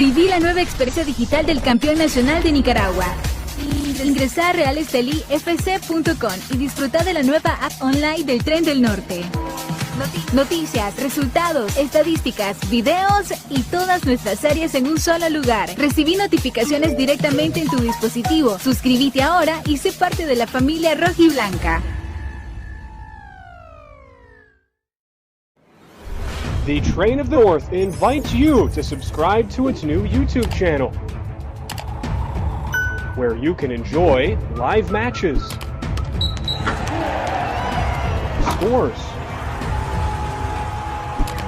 [SPEAKER 3] Viví la nueva experiencia digital del campeón nacional de Nicaragua. Ingresá a realestelifc.com y disfruta de la nueva app online del Tren del Norte. Noticias, resultados, estadísticas, videos y todas nuestras series en un solo lugar. Recibí notificaciones directamente en tu dispositivo. Suscríbete ahora y sé parte de la familia rojiblanca.
[SPEAKER 4] The Train of the North invites you to subscribe to its new YouTube channel, where you can enjoy live matches, scores,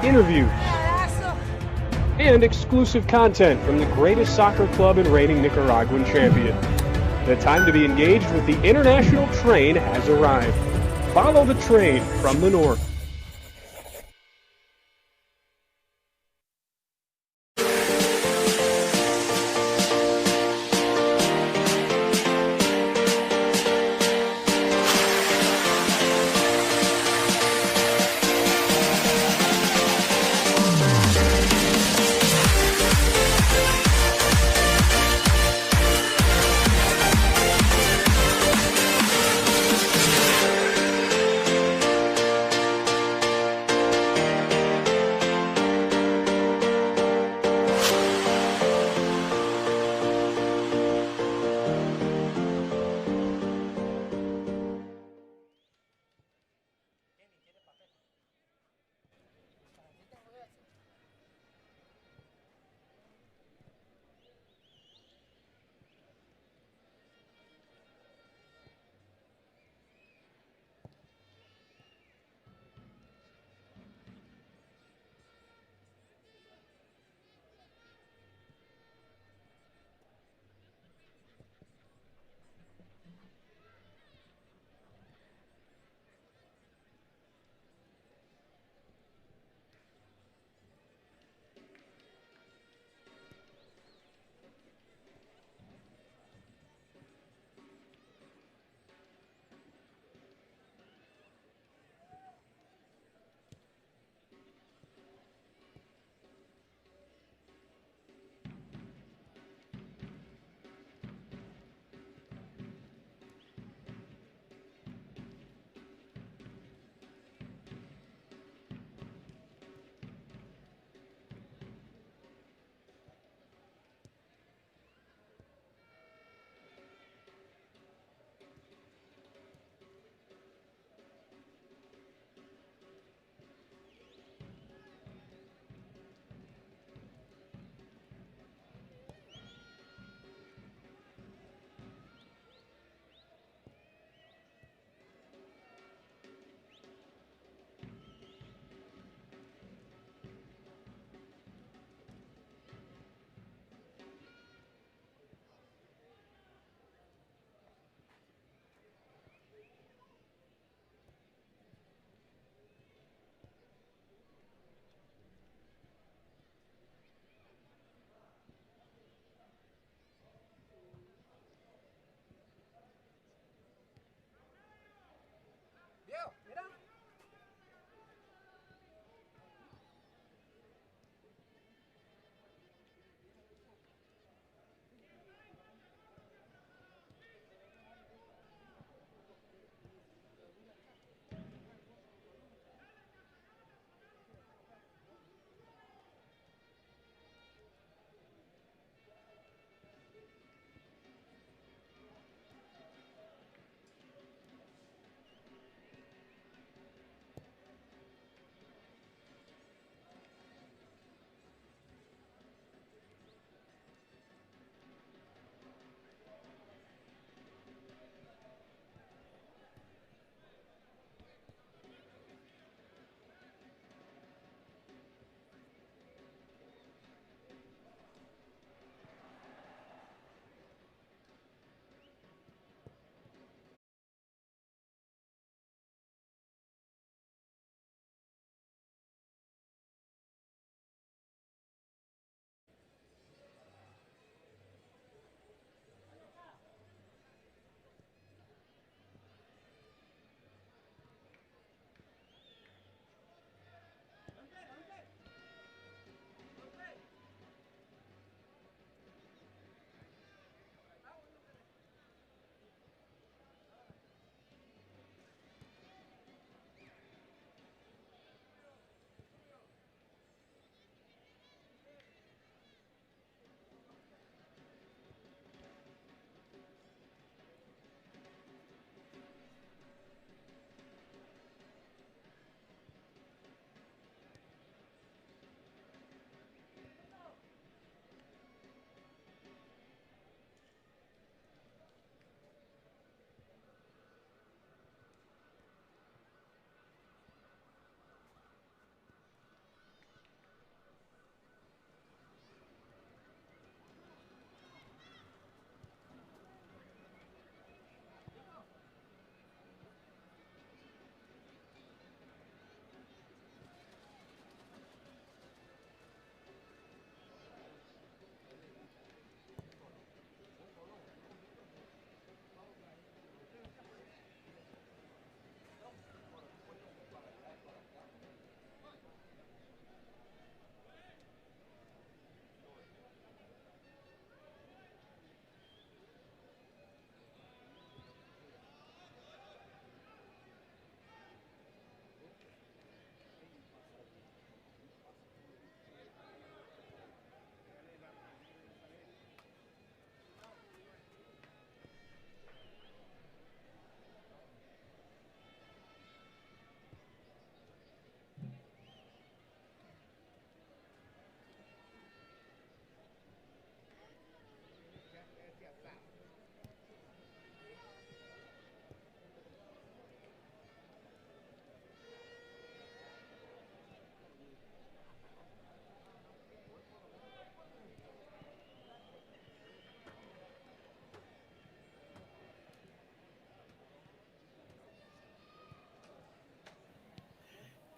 [SPEAKER 4] interviews, and exclusive content from the greatest soccer club and reigning Nicaraguan champion. The time to be engaged with the international train has arrived. Follow the train from the north.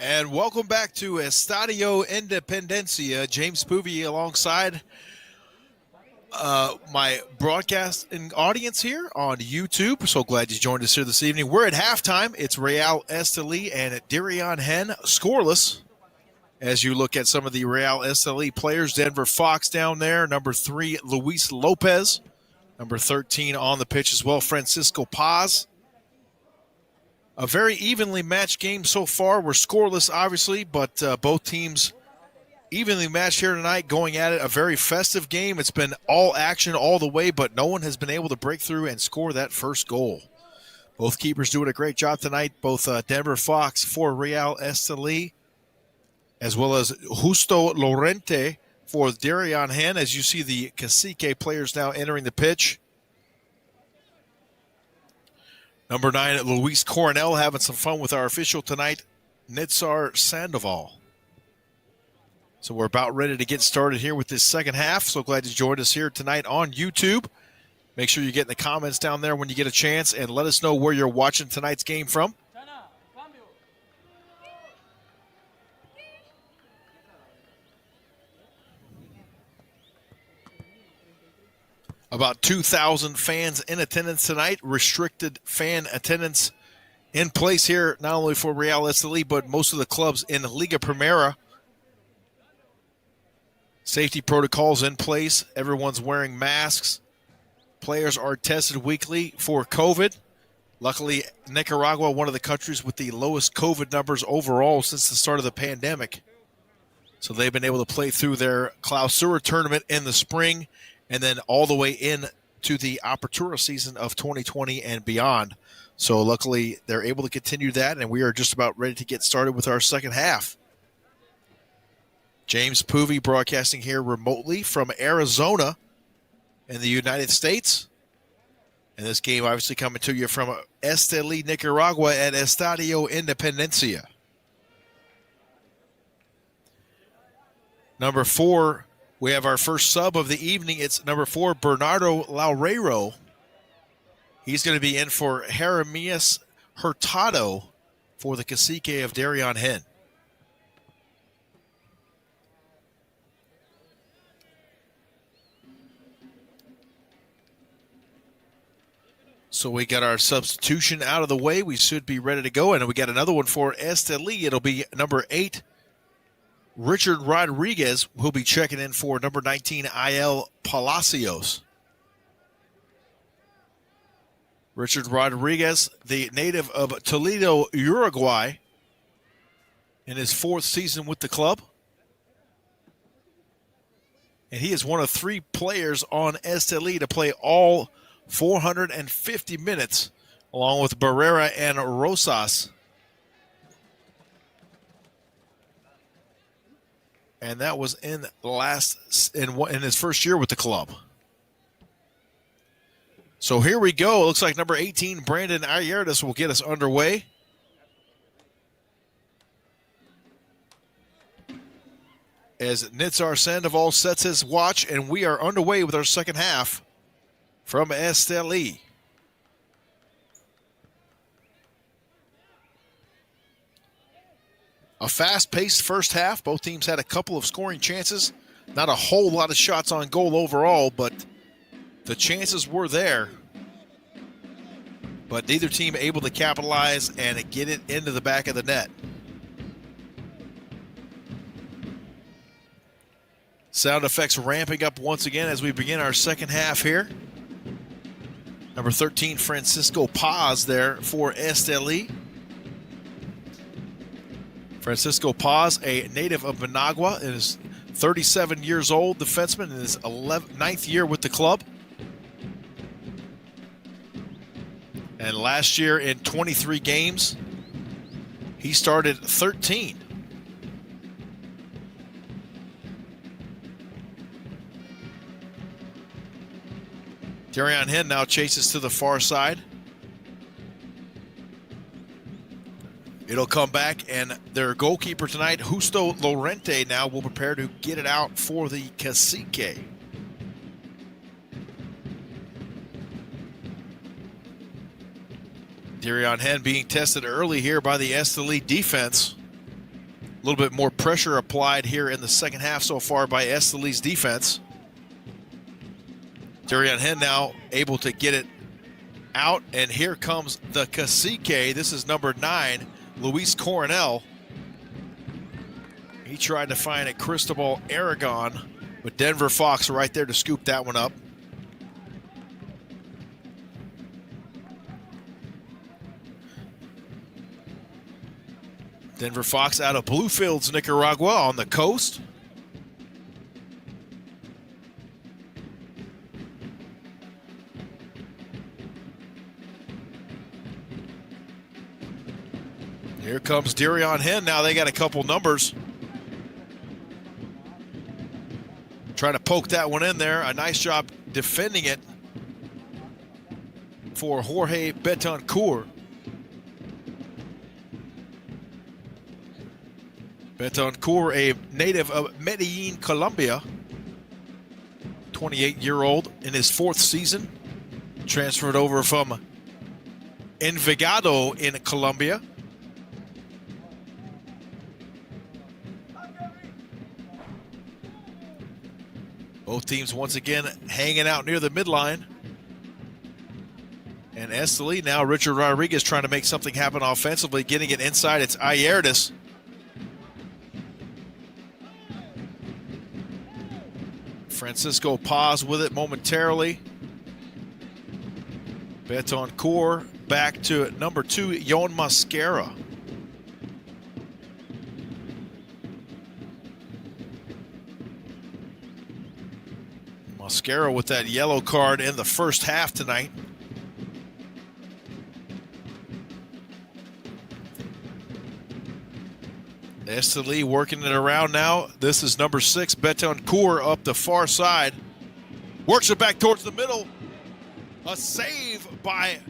[SPEAKER 1] And welcome back to Estadio Independencia. James Poovey alongside my broadcasting audience here on YouTube. So glad you joined us here this evening. We're at halftime. It's Real Esteli and Diriangén scoreless. As you look at some of the Real Esteli players, Denver Fox down there, number 3, Luis Lopez, number 13 on the pitch as well, Francisco Paz. A very evenly matched game so far. We're scoreless, obviously, but both teams evenly matched here tonight, going at it. A very festive game. It's been all action all the way, but no one has been able to break through and score that first goal. Both keepers doing a great job tonight, both Denver Fox for Real Esteli, as well as Justo Lorente for Diriangén. As you see the Cacique players now entering the pitch. Number 9, Luis Cornell, having some fun with our official tonight, Nitzar Sandoval. So we're about ready to get started here with this second half. So glad you joined us here tonight on YouTube. Make sure you get in the comments down there when you get a chance and let us know where you're watching tonight's game from. About 2,000 fans in attendance tonight. Restricted fan attendance in place here, not only for Real Esteli, but most of the clubs in Liga Primera. Safety protocols in place. Everyone's wearing masks. Players are tested weekly for COVID. Luckily, Nicaragua, one of the countries with the lowest COVID numbers overall since the start of the pandemic. So they've been able to play through their Clausura tournament in the spring, and then all the way in to the Apertura season of 2020 and beyond. So luckily, they're able to continue that, and we are just about ready to get started with our second half. James Poovey broadcasting here remotely from Arizona in the United States. And this game obviously coming to you from Esteli, Nicaragua at Estadio Independencia. Number 4, we have our first sub of the evening. It's number 4, Bernardo Laurero. He's going to be in for Jeremias Hurtado for the Cacique of Diriangén. So we got our substitution out of the way. We should be ready to go. And we got another one for Esteli. It'll be number 8, Richard Rodriguez, will be checking in for number 19, IL Palacios. Richard Rodriguez, the native of Toledo, Uruguay, in his 4th season with the club. And he is one of 3 players on Esteli to play all 450 minutes, along with Barrera and Rosas. And that was in his first year with the club. So here we go. It looks like number 18, Brandon Naiertas, will get us underway. As Nitzar Sandoval sets his watch, and we are underway with our second half from Esteli. A fast-paced first half. Both teams had a couple of scoring chances. Not a whole lot of shots on goal overall, but the chances were there. But neither team able to capitalize and get it into the back of the net. Sound effects ramping up once again as we begin our second half here. Number 13, Francisco Paz there for Esteli. Francisco Paz, a native of Managua, is 37 years old, defenseman in his 9th year with the club. And last year in 23 games, he started 13. Diriangén now chases to the far side. It'll come back, and their goalkeeper tonight, Justo Lorente, now will prepare to get it out for the Cacique. Diriangén being tested early here by the Esteli defense. A little bit more pressure applied here in the second half so far by Esteli's defense. Diriangén now able to get it out, and here comes the Cacique. This is number 9, Luis Cornell. He tried to find a Cristobal Aragon, but Denver Fox right there to scoop that one up. Denver Fox out of Bluefields, Nicaragua on the coast. Here comes Diriangén. Now they got a couple numbers. Trying to poke that one in there. A nice job defending it for Jorge Betancourt. Betancourt, a native of Medellin, Colombia. 28-year-old in his 4th season. Transferred over from Envigado in Colombia. Both teams once again hanging out near the midline. And Esteli, now Richard Rodriguez trying to make something happen offensively, getting it inside. It's Naiertas. Francisco Paz with it momentarily. Betancourt back to number 2, Yon Mascara. Mascara with that yellow card in the first half tonight. Esteli working it around now. This is number 6, Betancourt up the far side. Works it back towards the middle. A save by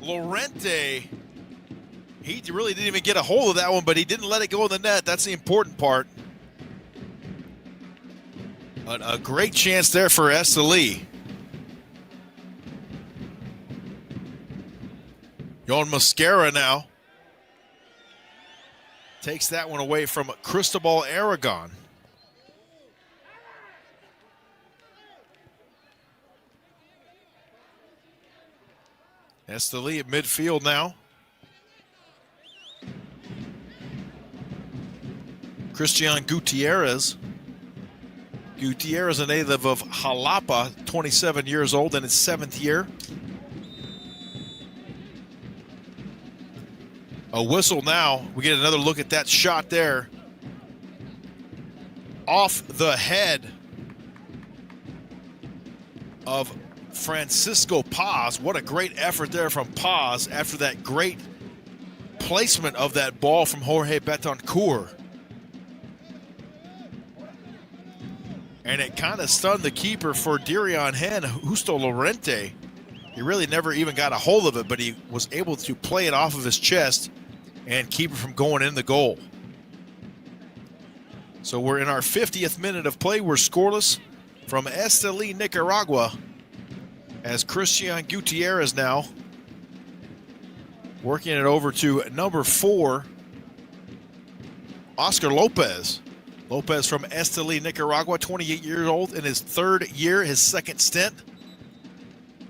[SPEAKER 1] Lorente. He really didn't even get a hold of that one, but he didn't let it go in the net. That's the important part. A great chance there for Esteli. Yon Mascara now takes that one away from Cristobal Aragon. Esteli at midfield now. Christian Gutierrez. Gutierrez, a native of Jalapa, 27 years old in his 7th year. A whistle now. We get another look at that shot there. Off the head of Francisco Paz. What a great effort there from Paz after that great placement of that ball from Jorge Betancourt. And it kind of stunned the keeper for Diriangén, Justo Lorente. He really never even got a hold of it, but he was able to play it off of his chest and keep it from going in the goal. So we're in our 50th minute of play. We're scoreless from Esteli, Nicaragua, as Christian Gutierrez now working it over to number 4, Oscar Lopez. Lopez from Esteli, Nicaragua, 28 years old in his 3rd year, his 2nd stint.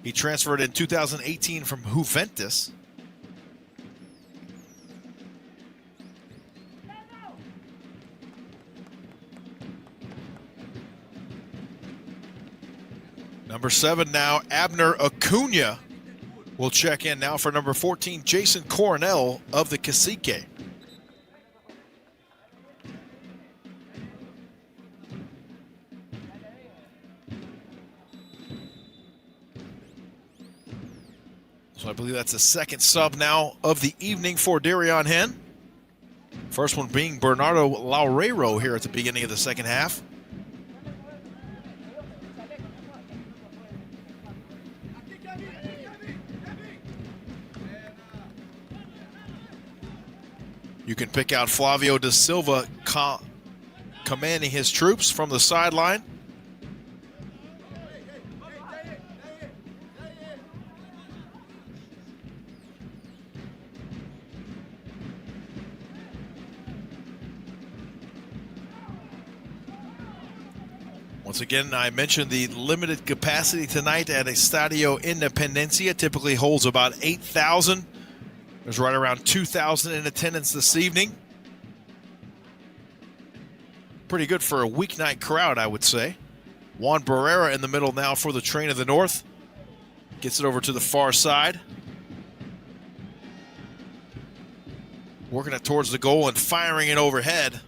[SPEAKER 1] He transferred in 2018 from Juventus. Number 7 now, Abner Acuna will check in now for number 14, Jason Cornell of the Cacique. So I believe that's the 2nd sub now of the evening for Diriangén. First one being Bernardo Laurero here at the beginning of the second half. You can pick out Flavio da Silva commanding his troops from the sideline. Once again, I mentioned the limited capacity tonight at Estadio Independencia. Typically holds about 8,000. There's right around 2,000 in attendance this evening. Pretty good for a weeknight crowd, I would say. Juan Barrera in the middle now for the Train of the North. Gets it over to the far side. Working it towards the goal and firing it overhead.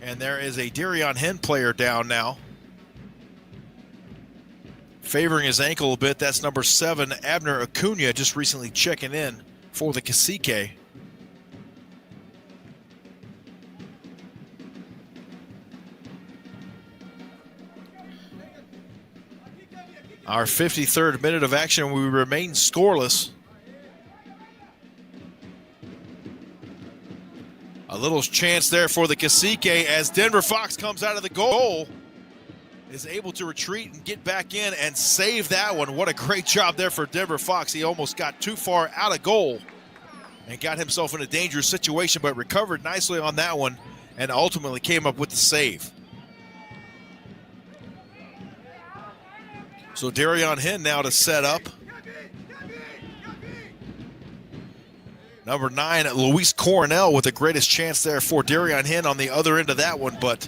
[SPEAKER 1] And there is a Diriangén player down now. Favoring his ankle a bit, that's number 7, Abner Acuna, just recently checking in for the Cacique. Our 53rd minute of action, we remain scoreless. A little chance there for the Cacique as Denver Fox comes out of the goal. Is able to retreat and get back in and save that one. What a great job there for Denver Fox. He almost got too far out of goal and got himself in a dangerous situation, but recovered nicely on that one and ultimately came up with the save. So Diriangén now to set up. Number 9, Luis Cornell with the greatest chance there for Diriangén on the other end of that one, but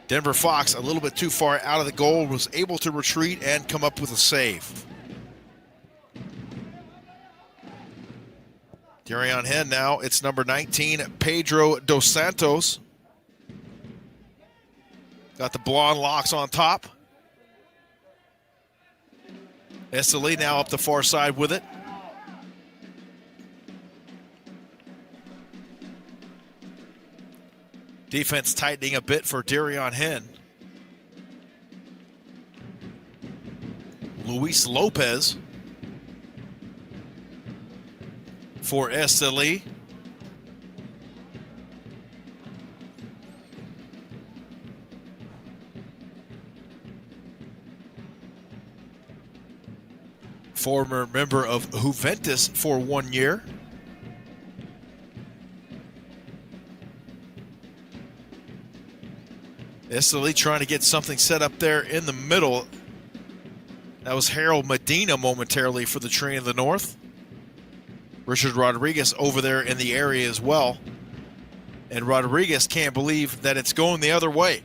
[SPEAKER 1] Denver Fox a little bit too far out of the goal, was able to retreat and come up with a save. Diriangén now, it's number 19, Pedro Dos Santos. Got the blonde locks on top. Esteli now up the far side with it. Defense tightening a bit for Diriangén. Luis Lopez for Esteli. Former member of Juventus for 1 year. Esteli trying to get something set up there in the middle. That was Harold Medina momentarily for the Train of the North. Richard Rodriguez over there in the area as well. And Rodriguez can't believe that it's going the other way.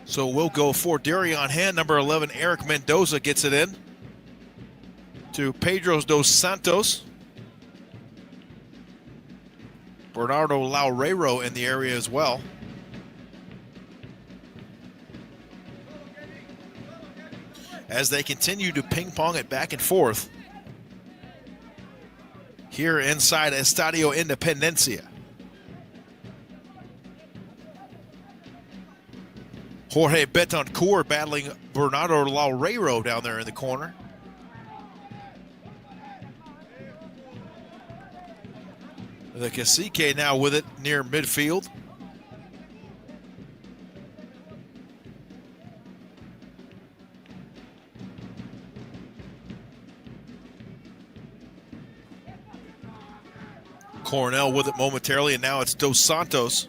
[SPEAKER 1] So we'll go for Diriangén. Number 11, Eric Mendoza gets it in to Pedro Dos Santos. Bernardo Laurero in the area as well. As they continue to ping-pong it back and forth here inside Estadio Independencia. Jorge Betancourt battling Bernardo Laurero down there in the corner. The Cacique now with it near midfield. Cornell with it momentarily, and now it's Dos Santos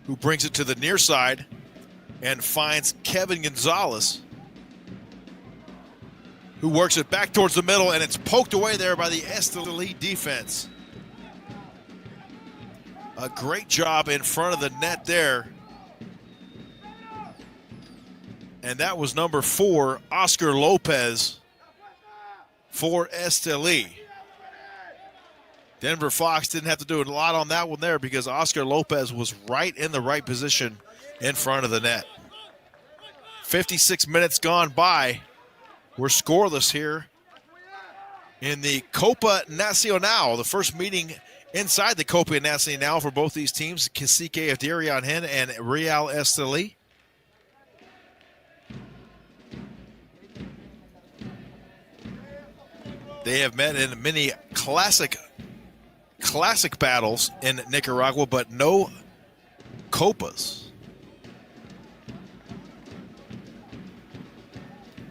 [SPEAKER 1] who brings it to the near side and finds Kevin Gonzalez, who works it back towards the middle, and it's poked away there by the Esteli defense. A great job in front of the net there. And that was number 4, Oscar Lopez for Esteli. Denver Fox didn't have to do a lot on that one there because Oscar Lopez was right in the right position in front of the net. 56 minutes gone by. We're scoreless here in the Copa Nacional, the first meeting inside the Copa Nacional for both these teams, Cacique of Diriangén and Real Esteli. They have met in many classic battles in Nicaragua, but no Copas.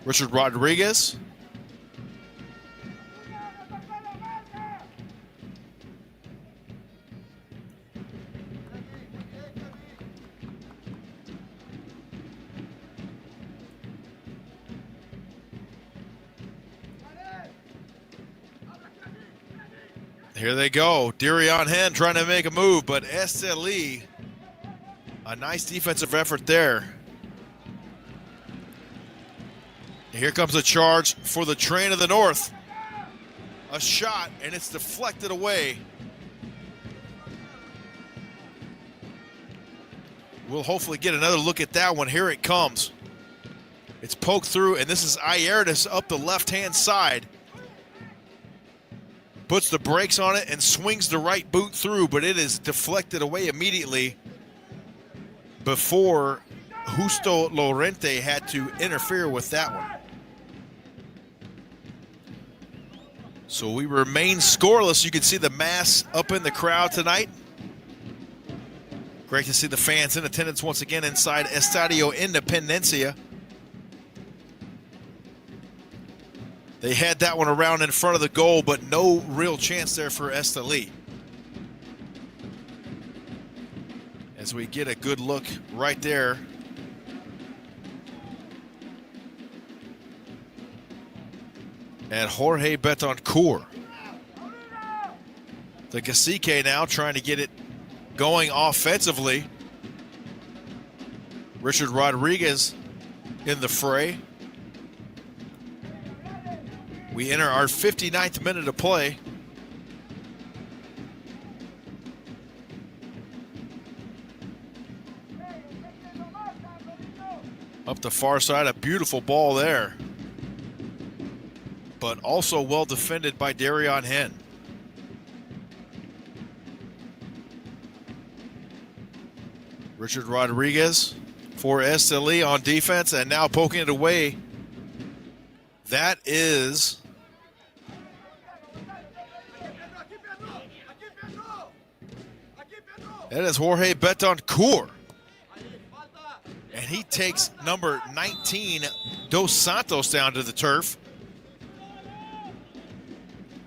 [SPEAKER 1] Richard Rodriguez. Here they go. Diriangén trying to make a move, but Esteli, a nice defensive effort there. Here comes a charge for the Train of the North. A shot, and it's deflected away. We'll hopefully get another look at that one. Here it comes. It's poked through, and this is Naiertas up the left-hand side. Puts the brakes on it and swings the right boot through, but it is deflected away immediately before Justo Lorente had to interfere with that one. So we remain scoreless. You can see the mass up in the crowd tonight. Great to see the fans in attendance once again inside Estadio Independencia. They had that one around in front of the goal, but no real chance there for Esteli. As we get a good look right there. At Jorge Betancourt. The Cacique now trying to get it going offensively. Richard Rodriguez in the fray. We enter our 59th minute of play. Up the far side, a beautiful ball there. But also well defended by Diriangén. Richard Rodriguez for Esteli on defense, and now poking it away. That is Jorge Betancourt. And he takes number 19, Dos Santos, down to the turf.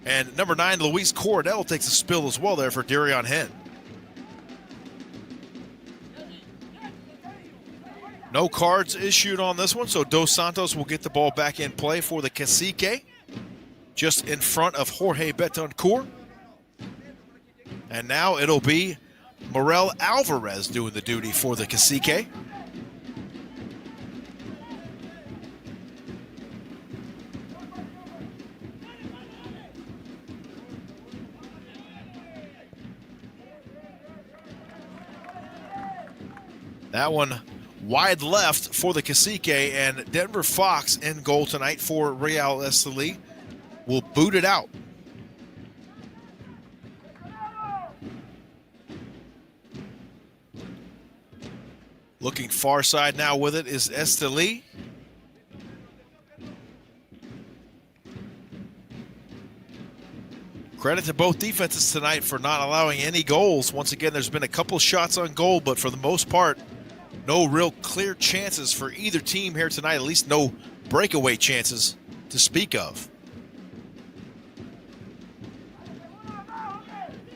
[SPEAKER 1] And number 9, Luis Cornell, takes a spill as well there for Diriangén. No cards issued on this one, so Dos Santos will get the ball back in play for the Cacique, just in front of Jorge Betancourt. And now it'll be Manuel Alvarez doing the duty for the Cacique. That one wide left for the Cacique, and Denver Fox in goal tonight for Real Esteli will boot it out. Looking far side now with it is Esteli. Credit to both defenses tonight for not allowing any goals. Once again, there's been a couple shots on goal, but for the most part, no real clear chances for either team here tonight, at least no breakaway chances to speak of.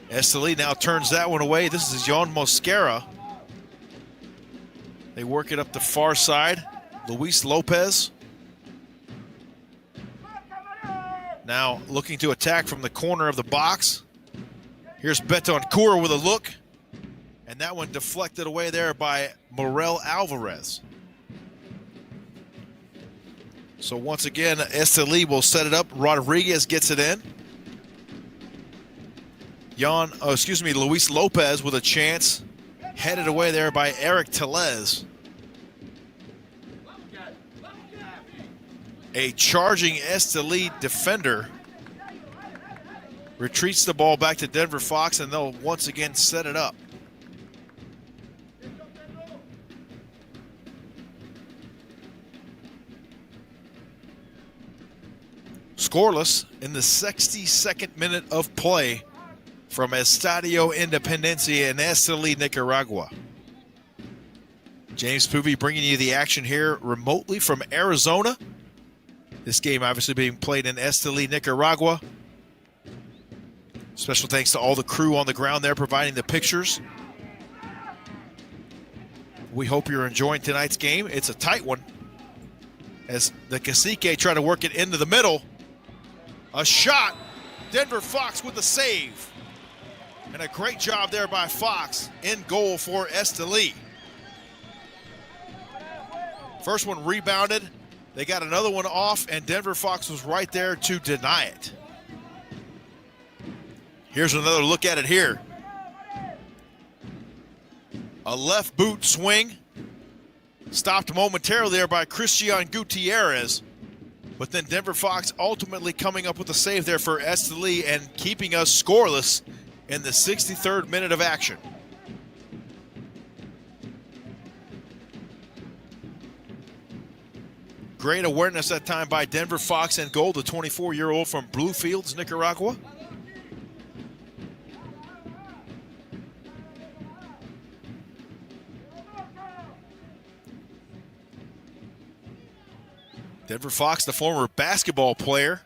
[SPEAKER 1] Esteli now turns that one away. This is Jon Mosquera. They work it up the far side. Luis Lopez. Now looking to attack from the corner of the box. Here's Betancourt with a look. And that one deflected away there by Manuel Alvarez. So once again, Esteli will set it up. Rodriguez gets it in. Luis Lopez with a chance. Headed away there by Eric Tellez. A charging Esteli defender retreats the ball back to Denver Fox, and they'll once again set it up. Scoreless in the 62nd minute of play from Estadio Independencia in Esteli, Nicaragua. James Poovey bringing you the action here remotely from Arizona. This game obviously being played in Esteli, Nicaragua. Special thanks to all the crew on the ground there providing the pictures. We hope you're enjoying tonight's game. It's a tight one as the Cacique try to work it into the middle. A shot Denver Fox with the save. And a great job there by Fox in goal for Esteli. First one rebounded. They got another one off, and Denver Fox was right there to deny it. Here's another look at it here. A left boot swing. Stopped momentarily there by Christian Gutierrez. But then Denver Fox ultimately coming up with a save there for Esteli and keeping us scoreless in the 63rd minute of action. Great awareness that time by Denver Fox and goal, the 24-year-old from Bluefields, Nicaragua. Denver Fox, the former basketball player,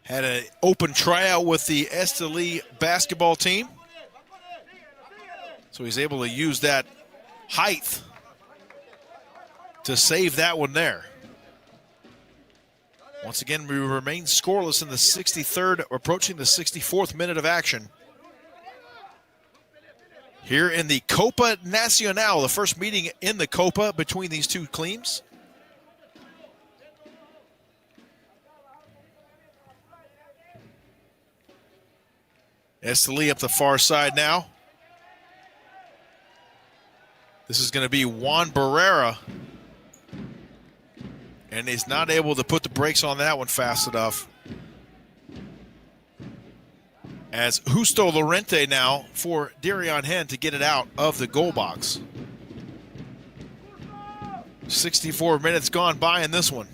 [SPEAKER 1] had an open tryout with the Esteli basketball team. So he's able to use that height to save that one there. Once again, we remain scoreless in the 63rd, approaching the 64th minute of action. Here in the Copa Nacional, the first meeting in the Copa between these two teams. Esteli up the far side now. This is going to be Juan Barrera. And he's not able to put the brakes on that one fast enough. As Justo Lorente now for Diriangén to get it out of the goal box. 64 minutes gone by in this one.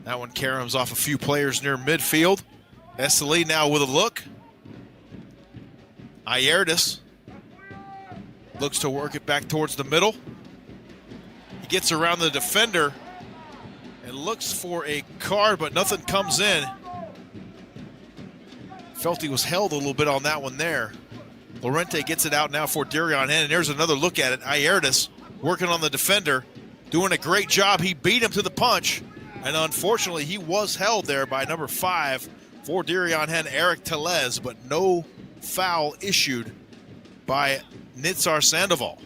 [SPEAKER 1] That one caroms off a few players near midfield. Esteli now with a look. Naiertas looks to work it back towards the middle. He gets around the defender and looks for a card, but nothing comes in. Felt he was held a little bit on that one there. Lorente gets it out now for Diriangén, and there's another look at it. Naiertas working on the defender, doing a great job. He beat him to the punch. And unfortunately, he was held there by number 5 for Diriangén, Eric Tellez, but no foul issued by Nitzar Sandoval.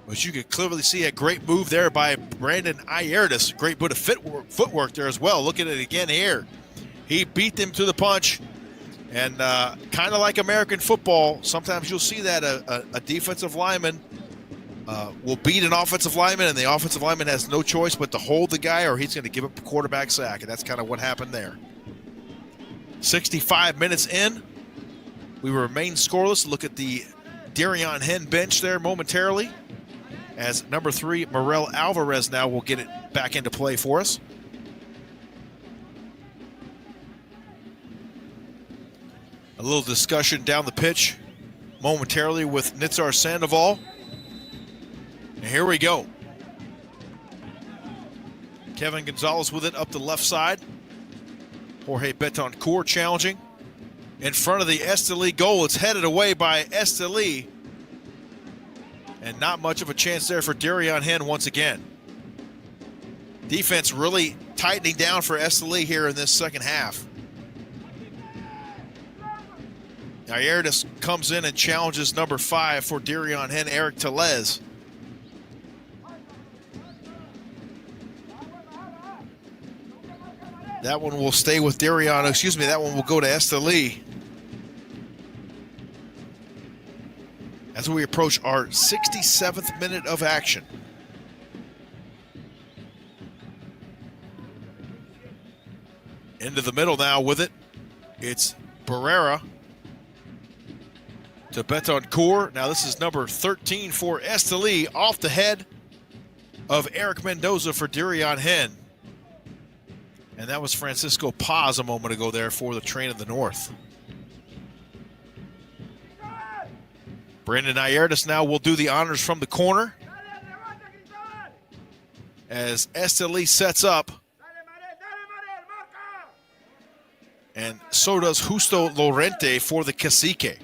[SPEAKER 1] But you could clearly see a great move there by Brandon Naiertas. Great bit of footwork there as well. Look at it again here. He beat them to the punch. And kind of like American football, sometimes you'll see that a defensive lineman will beat an offensive lineman, and the offensive lineman has no choice but to hold the guy, or he's going to give up a quarterback sack, and that's kind of what happened there. 65 minutes in, we remain scoreless. Look at the Diriangén bench there momentarily, as number 3, Morel Alvarez now will get it back into play for us. A little discussion down the pitch momentarily with Nitzar Sandoval. And here we go. Kevin Gonzalez with it up the left side. Jorge Betancourt challenging. In front of the Esteli goal. It's headed away by Esteli. And not much of a chance there for Diriangén once again. Defense really tightening down for Esteli here in this second half. Naiertas comes in and challenges number 5 for Diriangén, Eric Tellez. That one will stay with Diriangén. Excuse me, that one will go to Esteli. As we approach our 67th minute of action. Into the middle now with it. It's Barrera to Betancourt. Now this is number 13 for Esteli, off the head of Eric Mendoza for Diriangén. And that was Francisco Paz a moment ago there for the Train of the North. Brandon Naiertas now will do the honors from the corner as Esteli sets up. And so does Justo Lorente for the Cacique.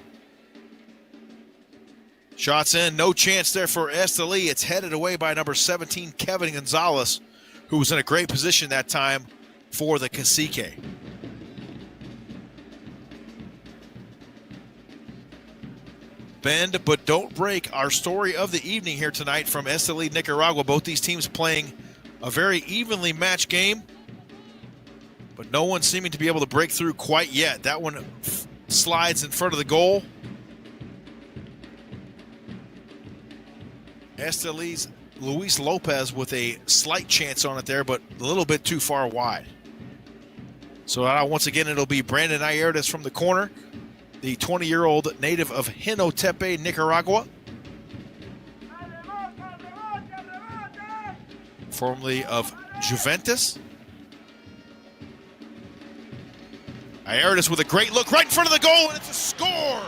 [SPEAKER 1] Shots in, no chance there for Esteli. It's headed away by number 17, Kevin Gonzalez, who was in a great position that time for the Cacique. Bend but don't break, our story of the evening here tonight from Esteli, Nicaragua. Both these teams playing a very evenly matched game, but no one seeming to be able to break through quite yet. That one slides in front of the goal. Esteli's Luis Lopez with a slight chance on it there, but a little bit too far wide. So once again, it'll be Brandon Naiertas from the corner, the 20-year-old native of Jinotepe, Nicaragua, formerly of Juventus. Naiertas with a great look right in front of the goal, and it's a score!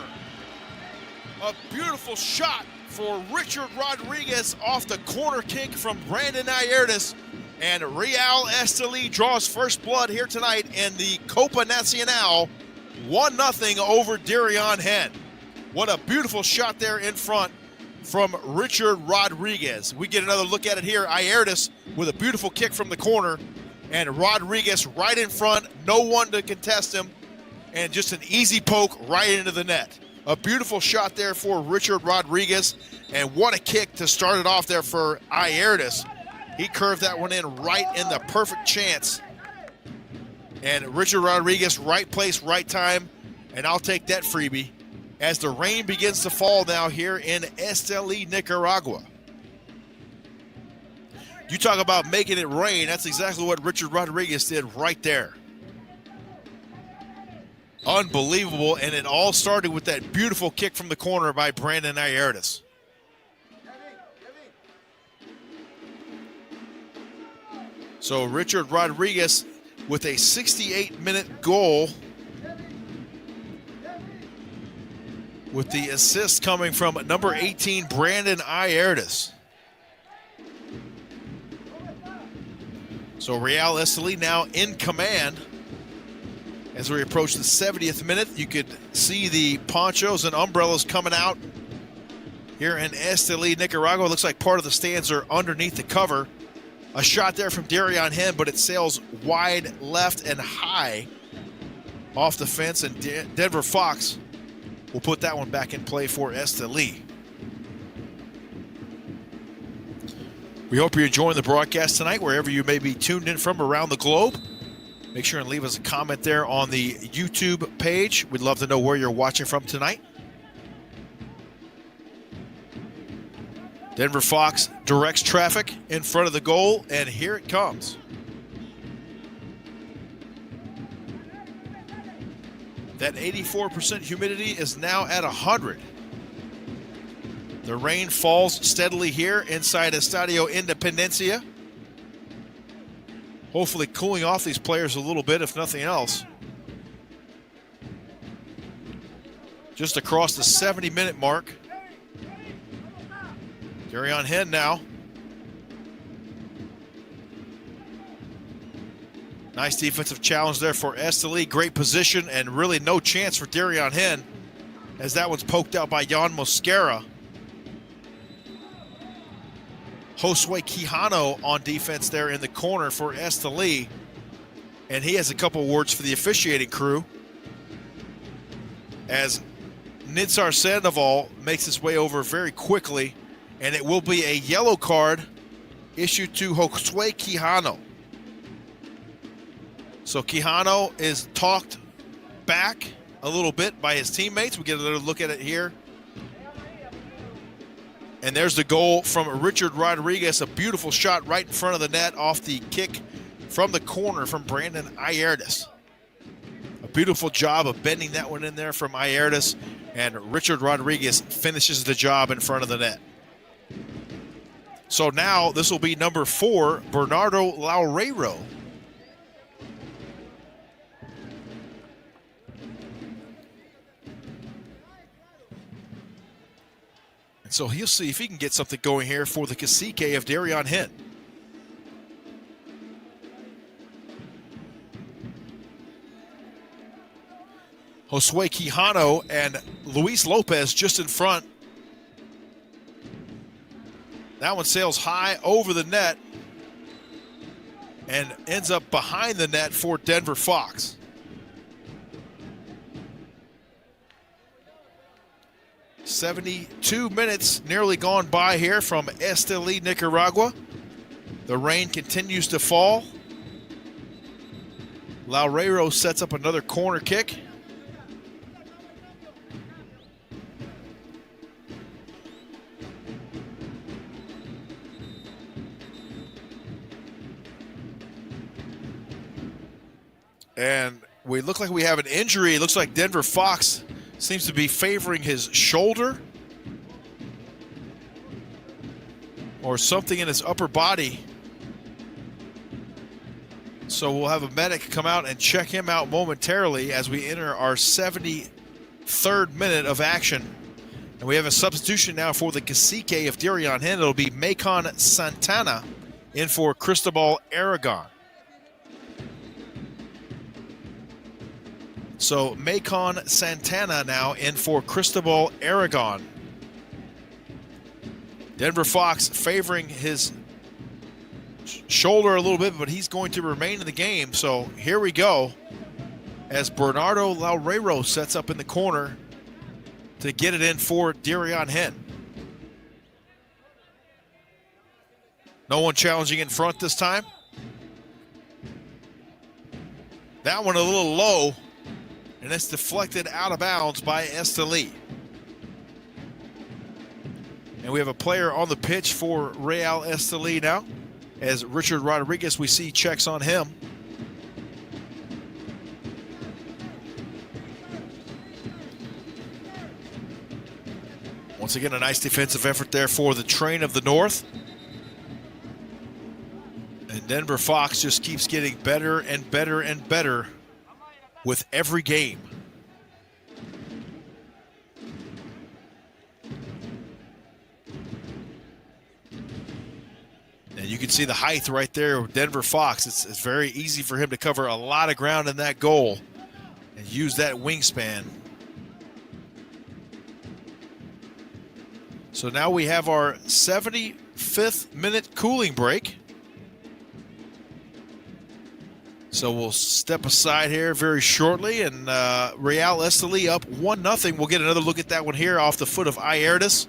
[SPEAKER 1] A beautiful shot for Richard Rodriguez off the corner kick from Brandon Naiertas, and Real Esteli draws first blood here tonight in the Copa Nacional, 1-0 over Diriangén. What a beautiful shot there in front from Richard Rodriguez. We get another look at it here. Naiertas with a beautiful kick from the corner, and Rodriguez right in front, no one to contest him, and just an easy poke right into the net. A beautiful shot there for Richard Rodriguez, and what a kick to start it off there for Naiertas. He curved that one in right in the perfect chance. And Richard Rodriguez, right place, right time, and I'll take that freebie as the rain begins to fall now here in Esteli, Nicaragua. You talk about making it rain, that's exactly what Richard Rodriguez did right there. Unbelievable, and it all started with that beautiful kick from the corner by Brandon Naiertas. So Richard Rodriguez with a 68-minute goal, with the assist coming from number 18, Brandon Naiertas. So Real Esteli now in command. As we approach the 70th minute, you could see the ponchos and umbrellas coming out here in Esteli, Nicaragua. It looks like part of the stands are underneath the cover. A shot there from Diriangén, but it sails wide left and high off the fence, and Denver Fox will put that one back in play for Esteli. We hope you're enjoying the broadcast tonight, wherever you may be tuned in from around the globe. Make sure and leave us a comment there on the YouTube page. We'd love to know where you're watching from tonight. Denver Fox directs traffic in front of the goal, and here it comes. That 84% humidity is now at 100. The rain falls steadily here inside Estadio Independencia. Hopefully cooling off these players a little bit, if nothing else. Just across the 70-minute mark. Diriangén now. Nice defensive challenge there for Esteli. Great position, and really no chance for Diriangén, as that one's poked out by Jan Mosquera. Josue Quijano on defense there in the corner for Esteli, and he has a couple words for the officiating crew as Nitzar Sandoval makes his way over very quickly, and it will be a yellow card issued to Josue Quijano. So Quijano is talked back a little bit by his teammates. We get another look at it here. And there's the goal from Richard Rodriguez, a beautiful shot right in front of the net off the kick from the corner from Brandon Naiertas. A beautiful job of bending that one in there from Naiertas, and Richard Rodriguez finishes the job in front of the net. So now this will be number 4, Bernardo Laurero. So he'll see if he can get something going here for the Cacique of Diriangén. Josue Quijano and Luis Lopez just in front That one sails high over the net and ends up behind the net for Denver Fox. "72 minutes nearly gone by here from Esteli, Nicaragua. The rain continues to fall. Laurero sets up another corner kick. And we look like we have an injury. It looks like Denver Fox seems to be favoring his shoulder or something in his upper body. So we'll have a medic come out and check him out momentarily as we enter our 73rd minute of action. And we have a substitution now for the cacique of Diriangén. It'll be Macon Santana in for Cristobal Aragon. So Macon Santana now in for Cristobal Aragon. Denver Fox favoring his shoulder a little bit, but he's going to remain in the game. So here we go as Bernardo Laurero sets up in the corner to get it in for Diriangén. No one challenging in front this time. That one a little low, and it's deflected out of bounds by Esteli. And we have a player on the pitch for Real Esteli now, as Richard Rodriguez, we see checks on him. Once again, a nice defensive effort there for the Train of the North. And Denver Fox just keeps getting better and better and better with every game. And you can see the height right there of Denver Fox. It's very easy for him to cover a lot of ground in that goal and use that wingspan. So now we have our 75th minute cooling break. So we'll step aside here very shortly, and Real Esteli up 1-0. We'll get another look at that one here off the foot of Naiertas,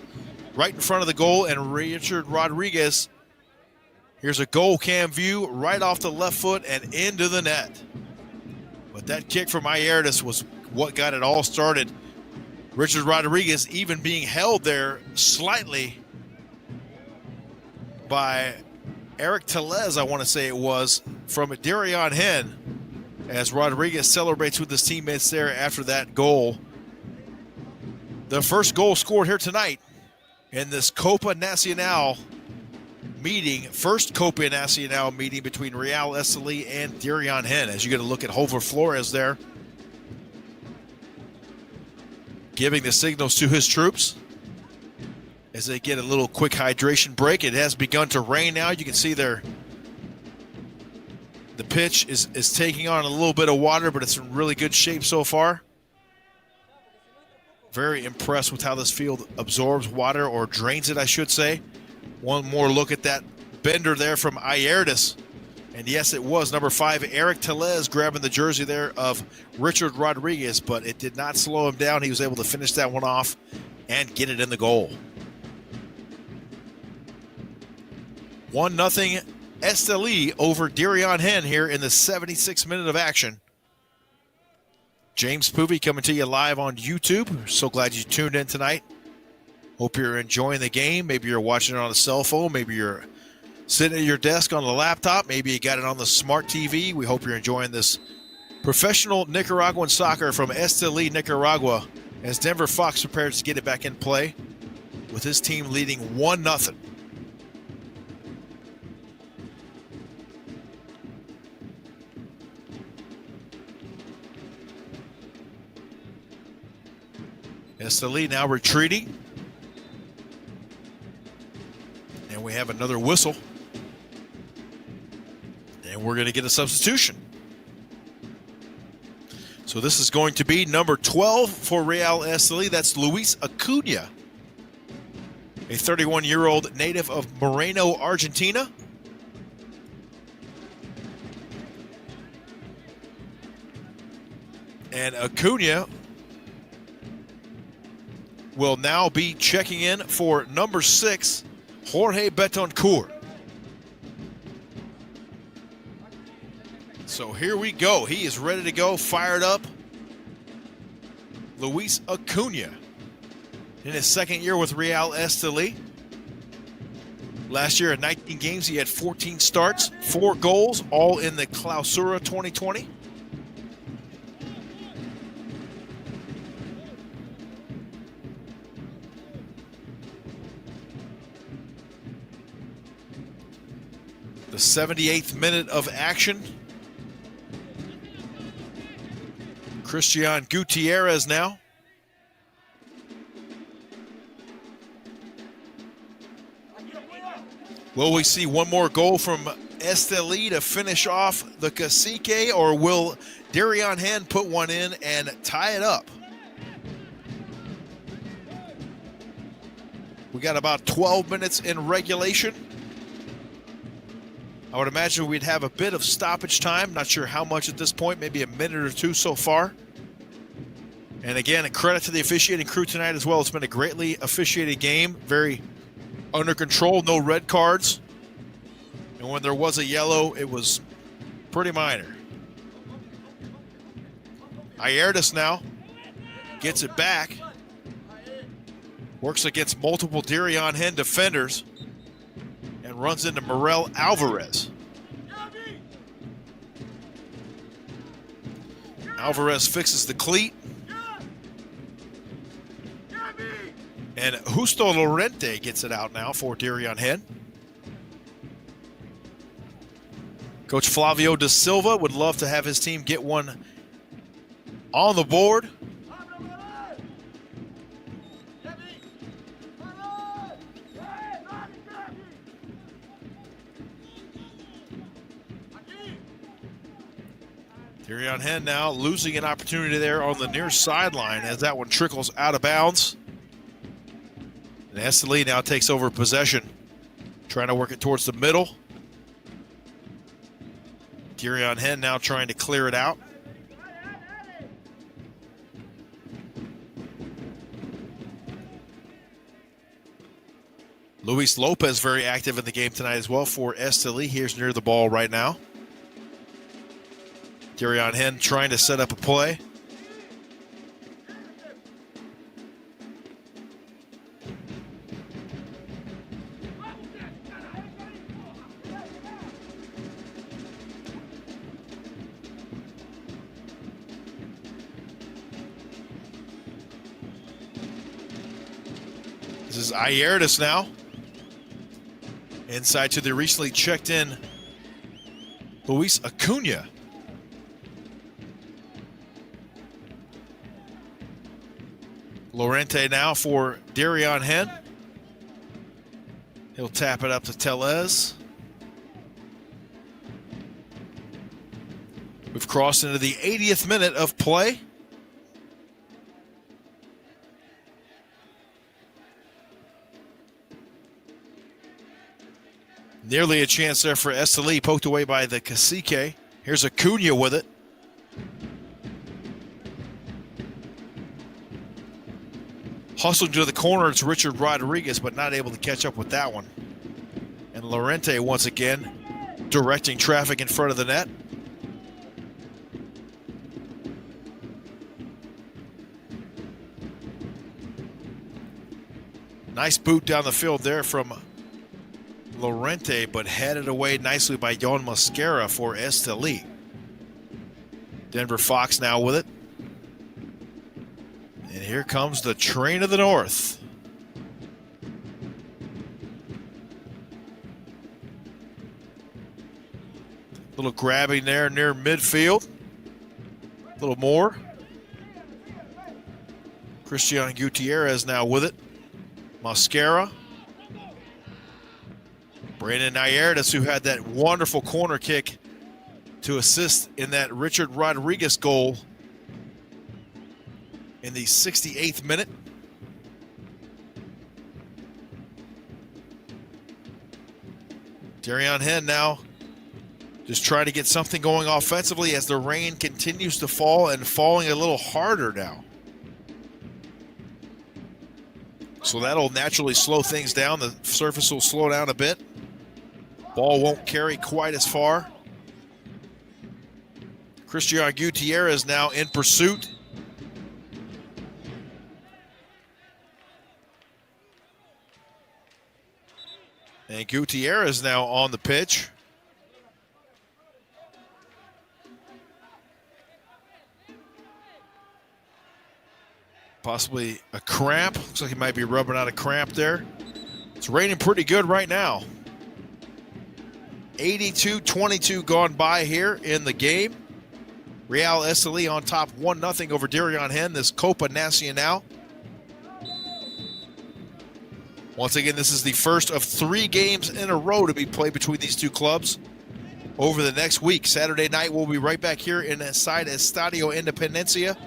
[SPEAKER 1] right in front of the goal, and Richard Rodriguez. Here's a goal cam view right off the left foot and into the net. But that kick from Naiertas was what got it all started. Richard Rodriguez even being held there slightly by Eric Tellez, I want to say it was, from Diriangén, as Rodriguez celebrates with his teammates there after that goal. The first goal scored here tonight in this Copa Nacional meeting, first Copa Nacional meeting between Real Esteli and Diriangén. As you get a look at Hover Flores there, giving the signals to his troops as they get a little quick hydration break. It has begun to rain now. You can see there the pitch is taking on a little bit of water, but it's in really good shape so far. Very impressed with how this field absorbs water, or drains it, I should say. One more look at that bender there from Naiertas. And yes, it was number 5, Eric Tellez, grabbing the jersey there of Richard Rodriguez, but it did not slow him down. He was able to finish that one off and get it in the goal. 1-0 Esteli over Diriangén here in the 76th minute of action. James Poovey coming to you live on YouTube. So glad you tuned in tonight. Hope you're enjoying the game. Maybe you're watching it on a cell phone. Maybe you're sitting at your desk on the laptop. Maybe you got it on the smart TV. We hope you're enjoying this professional Nicaraguan soccer from Esteli, Nicaragua, as Denver Fox prepares to get it back in play with his team leading 1-0. Esteli now retreating. And we have another whistle. And we're going to get a substitution. So this is going to be number 12 for Real Esteli. That's Luis Acuna. a 31-year-old native of Moreno, Argentina. And Acuna will now be checking in for number 6, Jorge Betancourt. So here we go. He is ready to go, fired up. Luis Acuna in his second year with Real Esteli. Last year in 19 games, he had 14 starts, 4 goals, all in the Clausura 2020. The 78th minute of action. Christian Gutierrez now. Will we see one more goal from Esteli to finish off the Cacique, or will Diriangén put one in and tie it up? We got about 12 minutes in regulation. I would imagine we'd have a bit of stoppage time. Not sure how much at this point, maybe a minute or two so far. And again, a credit to the officiating crew tonight as well. It's been a greatly officiated game, very under control, no red cards. And when there was a yellow, it was pretty minor. Naiertas now gets it back. Works against multiple Diriangén defenders. And runs into Manuel Alvarez. Alvarez fixes the cleat. And Justo Lorente gets it out now for Diriangén. Coach Flavio da Silva would love to have his team get one on the board. Diriangén now losing an opportunity there on the near sideline as that one trickles out of bounds. And Esteli now takes over possession, trying to work it towards the middle. Diriangén now trying to clear it out. Luis Lopez very active in the game tonight as well for Esteli. Here's near the ball right now. Diriangén trying to set up a play. This is Naiertas now. Inside to the recently checked in Luis Acuna. Lorente now for Diriangén. He'll tap it up to Tellez. We've crossed into the 80th minute of play. Nearly a chance there for Esteli, poked away by the Cacique. Here's Acuna with it. Hustled to the corner, it's Richard Rodriguez, but not able to catch up with that one. And Lorente once again directing traffic in front of the net. Nice boot down the field there from Lorente, but headed away nicely by Yon Mosquera for Esteli. Denver Fox now with it. And here comes the train of the north. Little grabbing there near midfield. A little more. Christian Gutierrez now with it. Mosquera. Brandon Naiertas, who had that wonderful corner kick to assist in that Richard Rodriguez goal in the 68th minute. Diriangén now just trying to get something going offensively as the rain continues to fall and falling a little harder now. So that'll naturally slow things down. The surface will slow down a bit. Ball won't carry quite as far. Christian Gutierrez now in pursuit. And Gutierrez now on the pitch. Possibly a cramp. Looks like he might be rubbing out a cramp there. It's raining pretty good right now. 82-22 gone by here in the game. Real Esteli on top 1-0 over Diriangén, this Copa Nacional. Once again, this is the first of 3 games in a row to be played between these two clubs over the next week. Saturday night, we'll be right back here inside Estadio Independencia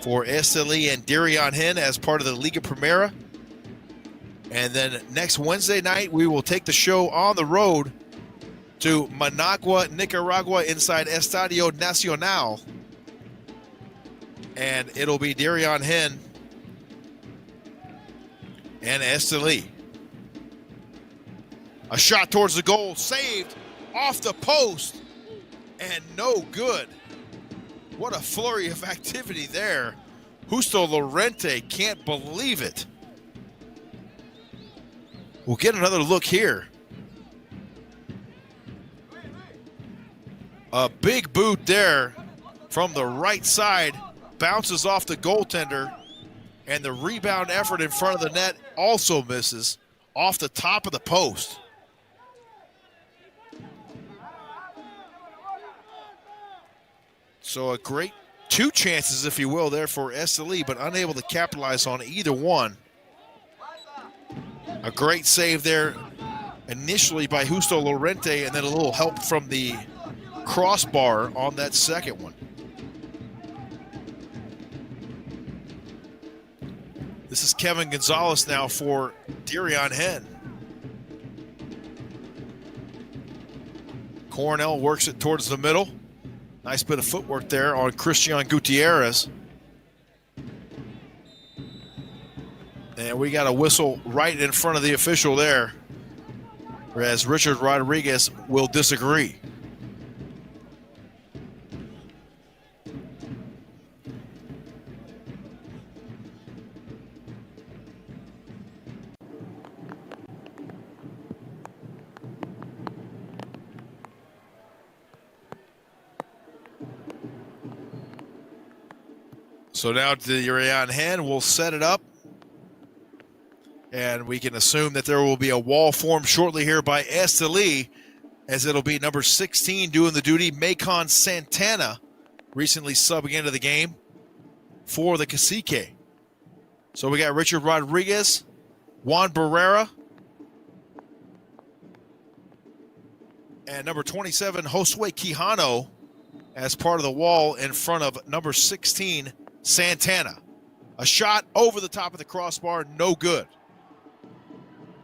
[SPEAKER 1] for Esteli and Diriangén as part of the Liga Primera. And then next Wednesday night, we will take the show on the road to Managua, Nicaragua, inside Estadio Nacional. And it'll be Diriangén and Esteli. A shot towards the goal, saved off the post, and no good. What a flurry of activity there. Justo Lorente can't believe it. We'll get another look here. A big boot there from the right side, bounces off the goaltender, and the rebound effort in front of the net also misses off the top of the post. So a great 2 chances, if you will, there for Esteli, but unable to capitalize on either one. A great save there initially by Justo Lorente, and then a little help from the crossbar on that second one. This is Kevin Gonzalez now for Diriangén. Cornell works it towards the middle. Nice bit of footwork there on Christian Gutierrez. And we got a whistle right in front of the official there, whereas Richard Rodriguez will disagree. So now Diriangén will set it up. And we can assume that there will be a wall formed shortly here by Esteli, as it'll be number 16 doing the duty, Macon Santana, recently subbing into the game for the Cacique. So we got Richard Rodriguez, Juan Barrera, and number 27, Josue Quijano, as part of the wall in front of number 16, Santana. A shot over the top of the crossbar, no good.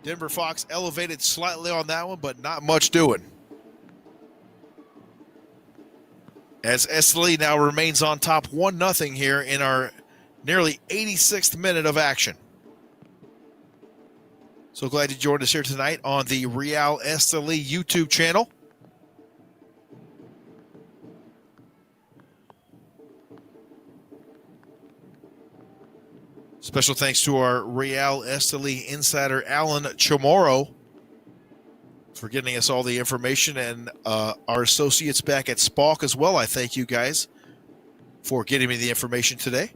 [SPEAKER 1] Denver Fox elevated slightly on that one, but not much doing. As Esteli now remains on top 1-0 here in our nearly 86th minute of action. So glad you joined us here tonight on the Real Esteli YouTube channel. Special thanks to our Real Esteli insider, Alan Chamorro, for getting us all the information, and our associates back at Spalk as well. I thank you guys for getting me the information today.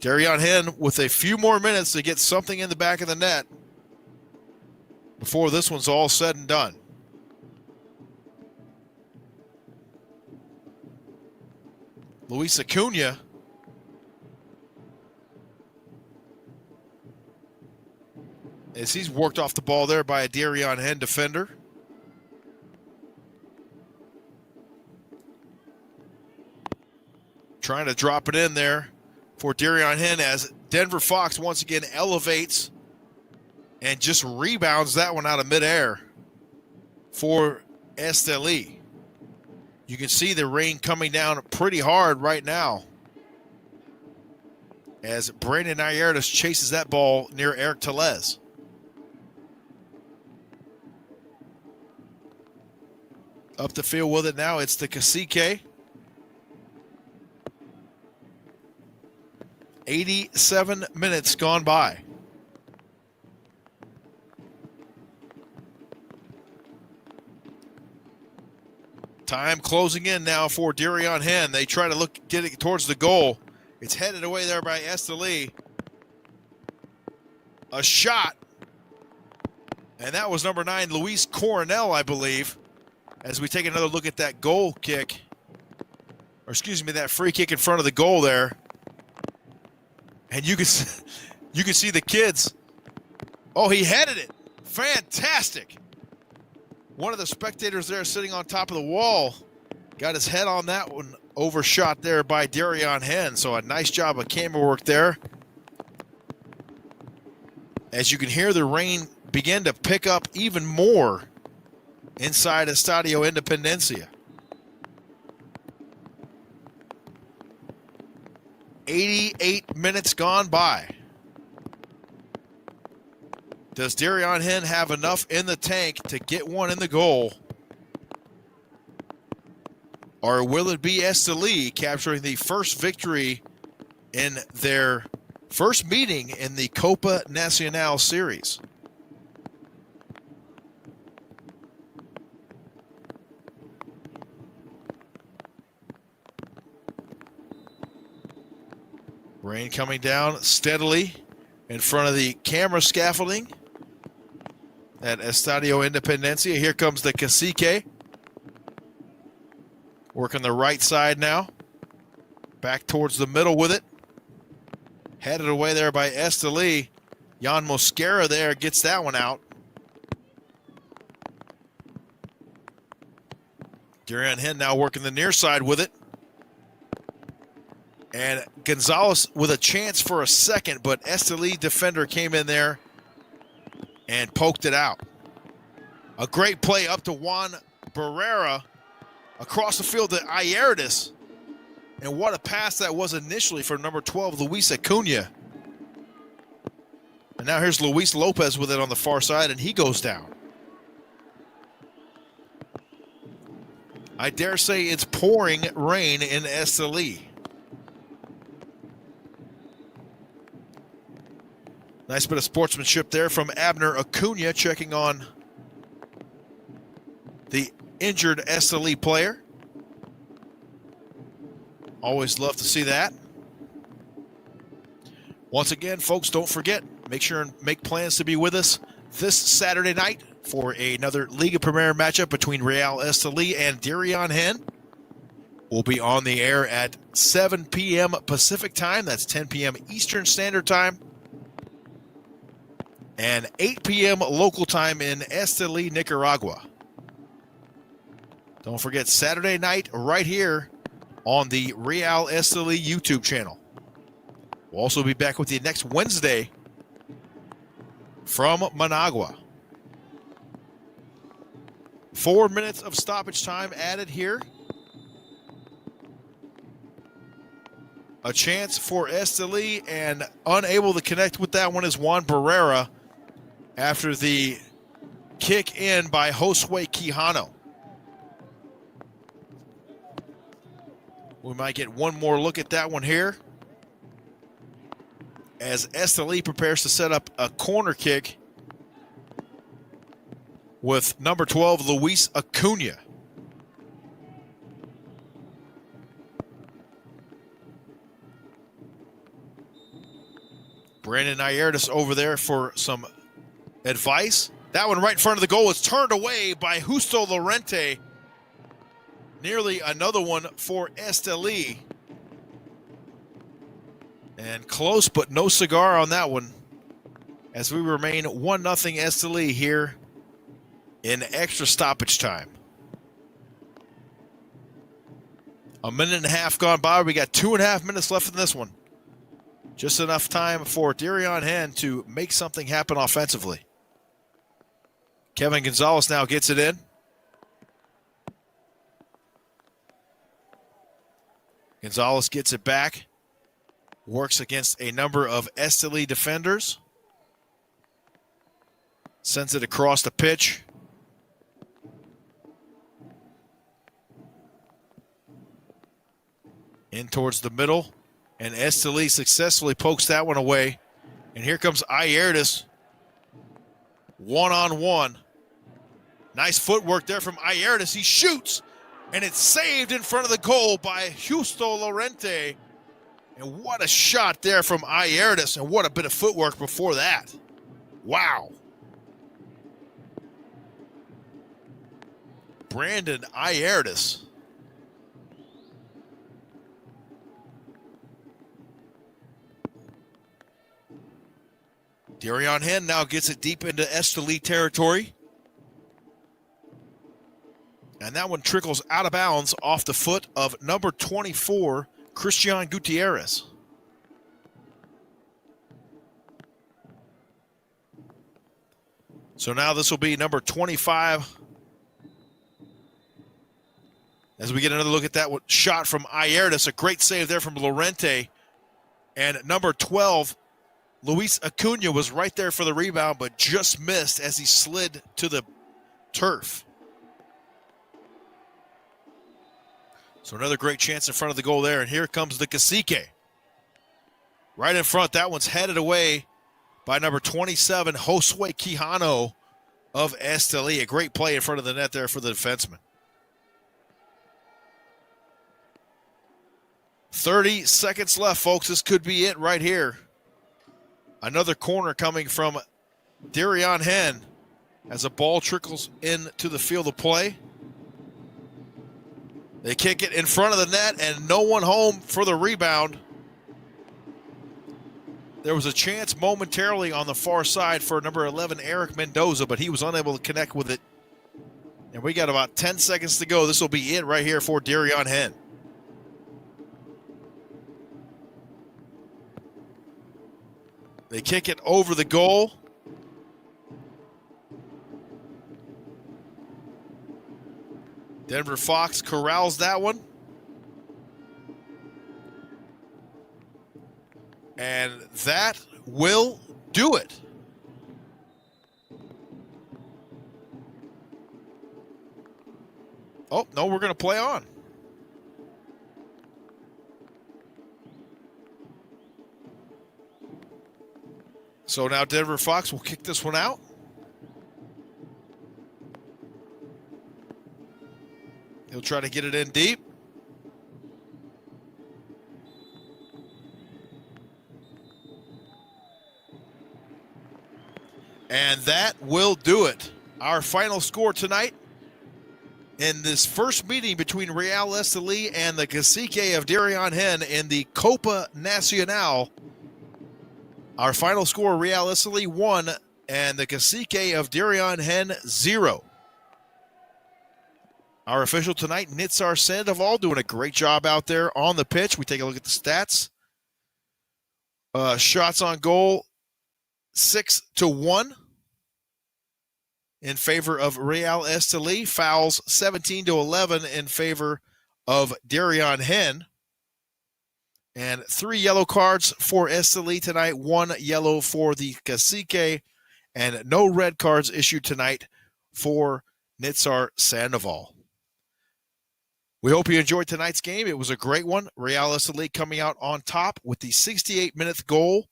[SPEAKER 1] Diriangén with a few more minutes to get something in the back of the net before this one's all said and done. Luis Acuna as he's worked off the ball there by a Diriangén defender. Trying to drop it in there for Diriangén as Denver Fox once again elevates and just rebounds that one out of midair for Esteli. You can see the rain coming down pretty hard right now as Brandon Naiertas chases that ball near Eric Tellez. Up the field with it now, it's the Cacique. 87 minutes gone by. Time closing in now for Diriangén. They try to get it towards the goal. It's headed away there by Esteli. A shot. And that was number 9, Luis Cornell, I believe. As we take another look at that goal kick. Or excuse me, that free kick in front of the goal there. And you can see the kids. Oh, he headed it. Fantastic. One of the spectators there sitting on top of the wall got his head on that one, overshot there by Diriangén. So a nice job of camera work there. As you can hear the rain begin to pick up even more inside Estadio Independencia. 88 minutes gone by. Does Diriangén have enough in the tank to get one in the goal? Or will it be Esteli capturing the first victory in their first meeting in the Copa Nacional series? Rain coming down steadily in front of the camera scaffolding at Estadio Independencia. Here comes the Cacique. Working the right side now. Back towards the middle with it. Headed away there by Esteli. Jan Mosquera there gets that one out. Diriangén now working the near side with it. And Gonzalez with a chance for a second, but Esteli defender came in there and poked it out. A great play up to Juan Barrera across the field to Naiertas. And what a pass that was initially for number 12, Luis Acuna. And now here's Luis Lopez with it on the far side, and he goes down. I dare say it's pouring rain in Esteli. Nice bit of sportsmanship there from Abner Acuna, checking on the injured Esteli player. Always love to see that. Once again, folks, don't forget, make sure and make plans to be with us this Saturday night for another Liga Primera matchup between Real Esteli and Diriangén. We'll be on the air at 7 p.m. Pacific time. That's 10 p.m. Eastern Standard Time. And 8 p.m. local time in Esteli, Nicaragua. Don't forget, Saturday night right here on the Real Esteli YouTube channel. We'll also be back with you next Wednesday from Managua. 4 minutes of stoppage time added here. A chance for Esteli, and unable to connect with that one is Juan Barrera after the kick in by Josue Quijano. We might get one more look at that one here as Esteli prepares to set up a corner kick with number 12, Luis Acuna. Brandon Naiertas over there for some advice. That one right in front of the goal is turned away by Justo Lorente. Nearly another one for Esteli. And close, but no cigar on that one, as we remain 1-0 Esteli here in extra stoppage time. A minute and a half gone by. We got 2.5 minutes left in this one. Just enough time for Diriangén to make something happen offensively. Kevin Gonzalez now gets it in. Gonzalez gets it back. Works against a number of Esteli defenders. Sends it across the pitch. In towards the middle. And Esteli successfully pokes that one away. And here comes Naiertas. One-on-one. Nice footwork there from Naiertas. He shoots. And it's saved in front of the goal by Justo Lorente. And what a shot there from Naiertas. And what a bit of footwork before that. Wow. Brandon Naiertas. Diriangén now gets it deep into Esteli territory. And that one trickles out of bounds off the foot of number 24, Christian Gutierrez. So now this will be number 25. As we get another look at that shot from Naiertas, a great save there from Lorente. And number 12, Luis Acuna, was right there for the rebound, but just missed as he slid to the turf. So another great chance in front of the goal there, and here comes the Cacique. Right in front, that one's headed away by number 27, Josue Quijano of Esteli. A great play in front of the net there for the defenseman. 30 seconds left, folks. This could be it right here. Another corner coming from Diriangén as a ball trickles into the field of play. They kick it in front of the net and no one home for the rebound. There was a chance momentarily on the far side for number 11, Eric Mendoza, but he was unable to connect with it. And we got about 10 seconds to go. This will be it right here for Diriangén. They kick it over the goal. Denver Fox corrals that one. And that will do it. Oh, no, we're going to play on. So now Denver Fox will kick this one out. He'll try to get it in deep. And that will do it. Our final score tonight in this first meeting between Real Esteli and the Cacique of Diriangén in the Copa Nacional. Our final score, Real Esteli 1 and the Cacique of Diriangén 0. Our official tonight, Nitzar Sandoval, doing a great job out there on the pitch. We take a look at the stats. Shots on goal, 6-1 in favor of Real Esteli. Fouls, 17-11 in favor of Diriangén. And 3 yellow cards for Esteli tonight, 1 yellow for the Cacique, and no red cards issued tonight for Nitzar Sandoval. We hope you enjoyed tonight's game. It was a great one. Real Esteli coming out on top with the 68th goal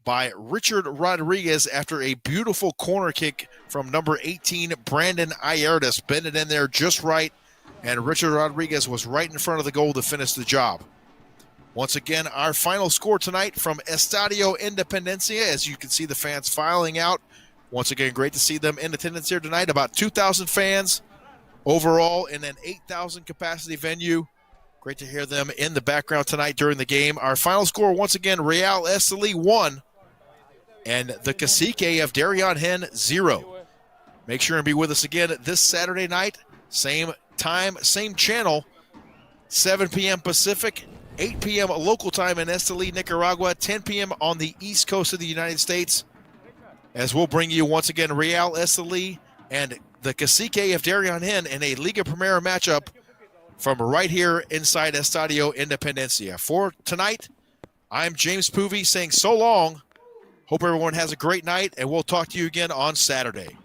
[SPEAKER 1] by Richard Rodriguez after a beautiful corner kick from number 18, Brandon Naiertas. Bent it in there just right, and Richard Rodriguez was right in front of the goal to finish the job. Once again, our final score tonight from Estadio Independencia. As you can see the fans filing out. Once again, great to see them in attendance here tonight. About 2,000 fans overall in an 8,000 capacity venue. Great to hear them in the background tonight during the game. Our final score, once again, Real Esteli 1 and the Cacique of Diriangén 0. Make sure and be with us again this Saturday night. Same time, same channel, 7 p.m. Pacific, 8 p.m. local time in Esteli, Nicaragua, 10 p.m. on the east coast of the United States, as we'll bring you once again Real Esteli and the Cacique of Diriangén in a Liga Primera matchup from right here inside Estadio Independencia. For tonight, I'm James Poovey saying so long. Hope everyone has a great night, and we'll talk to you again on Saturday.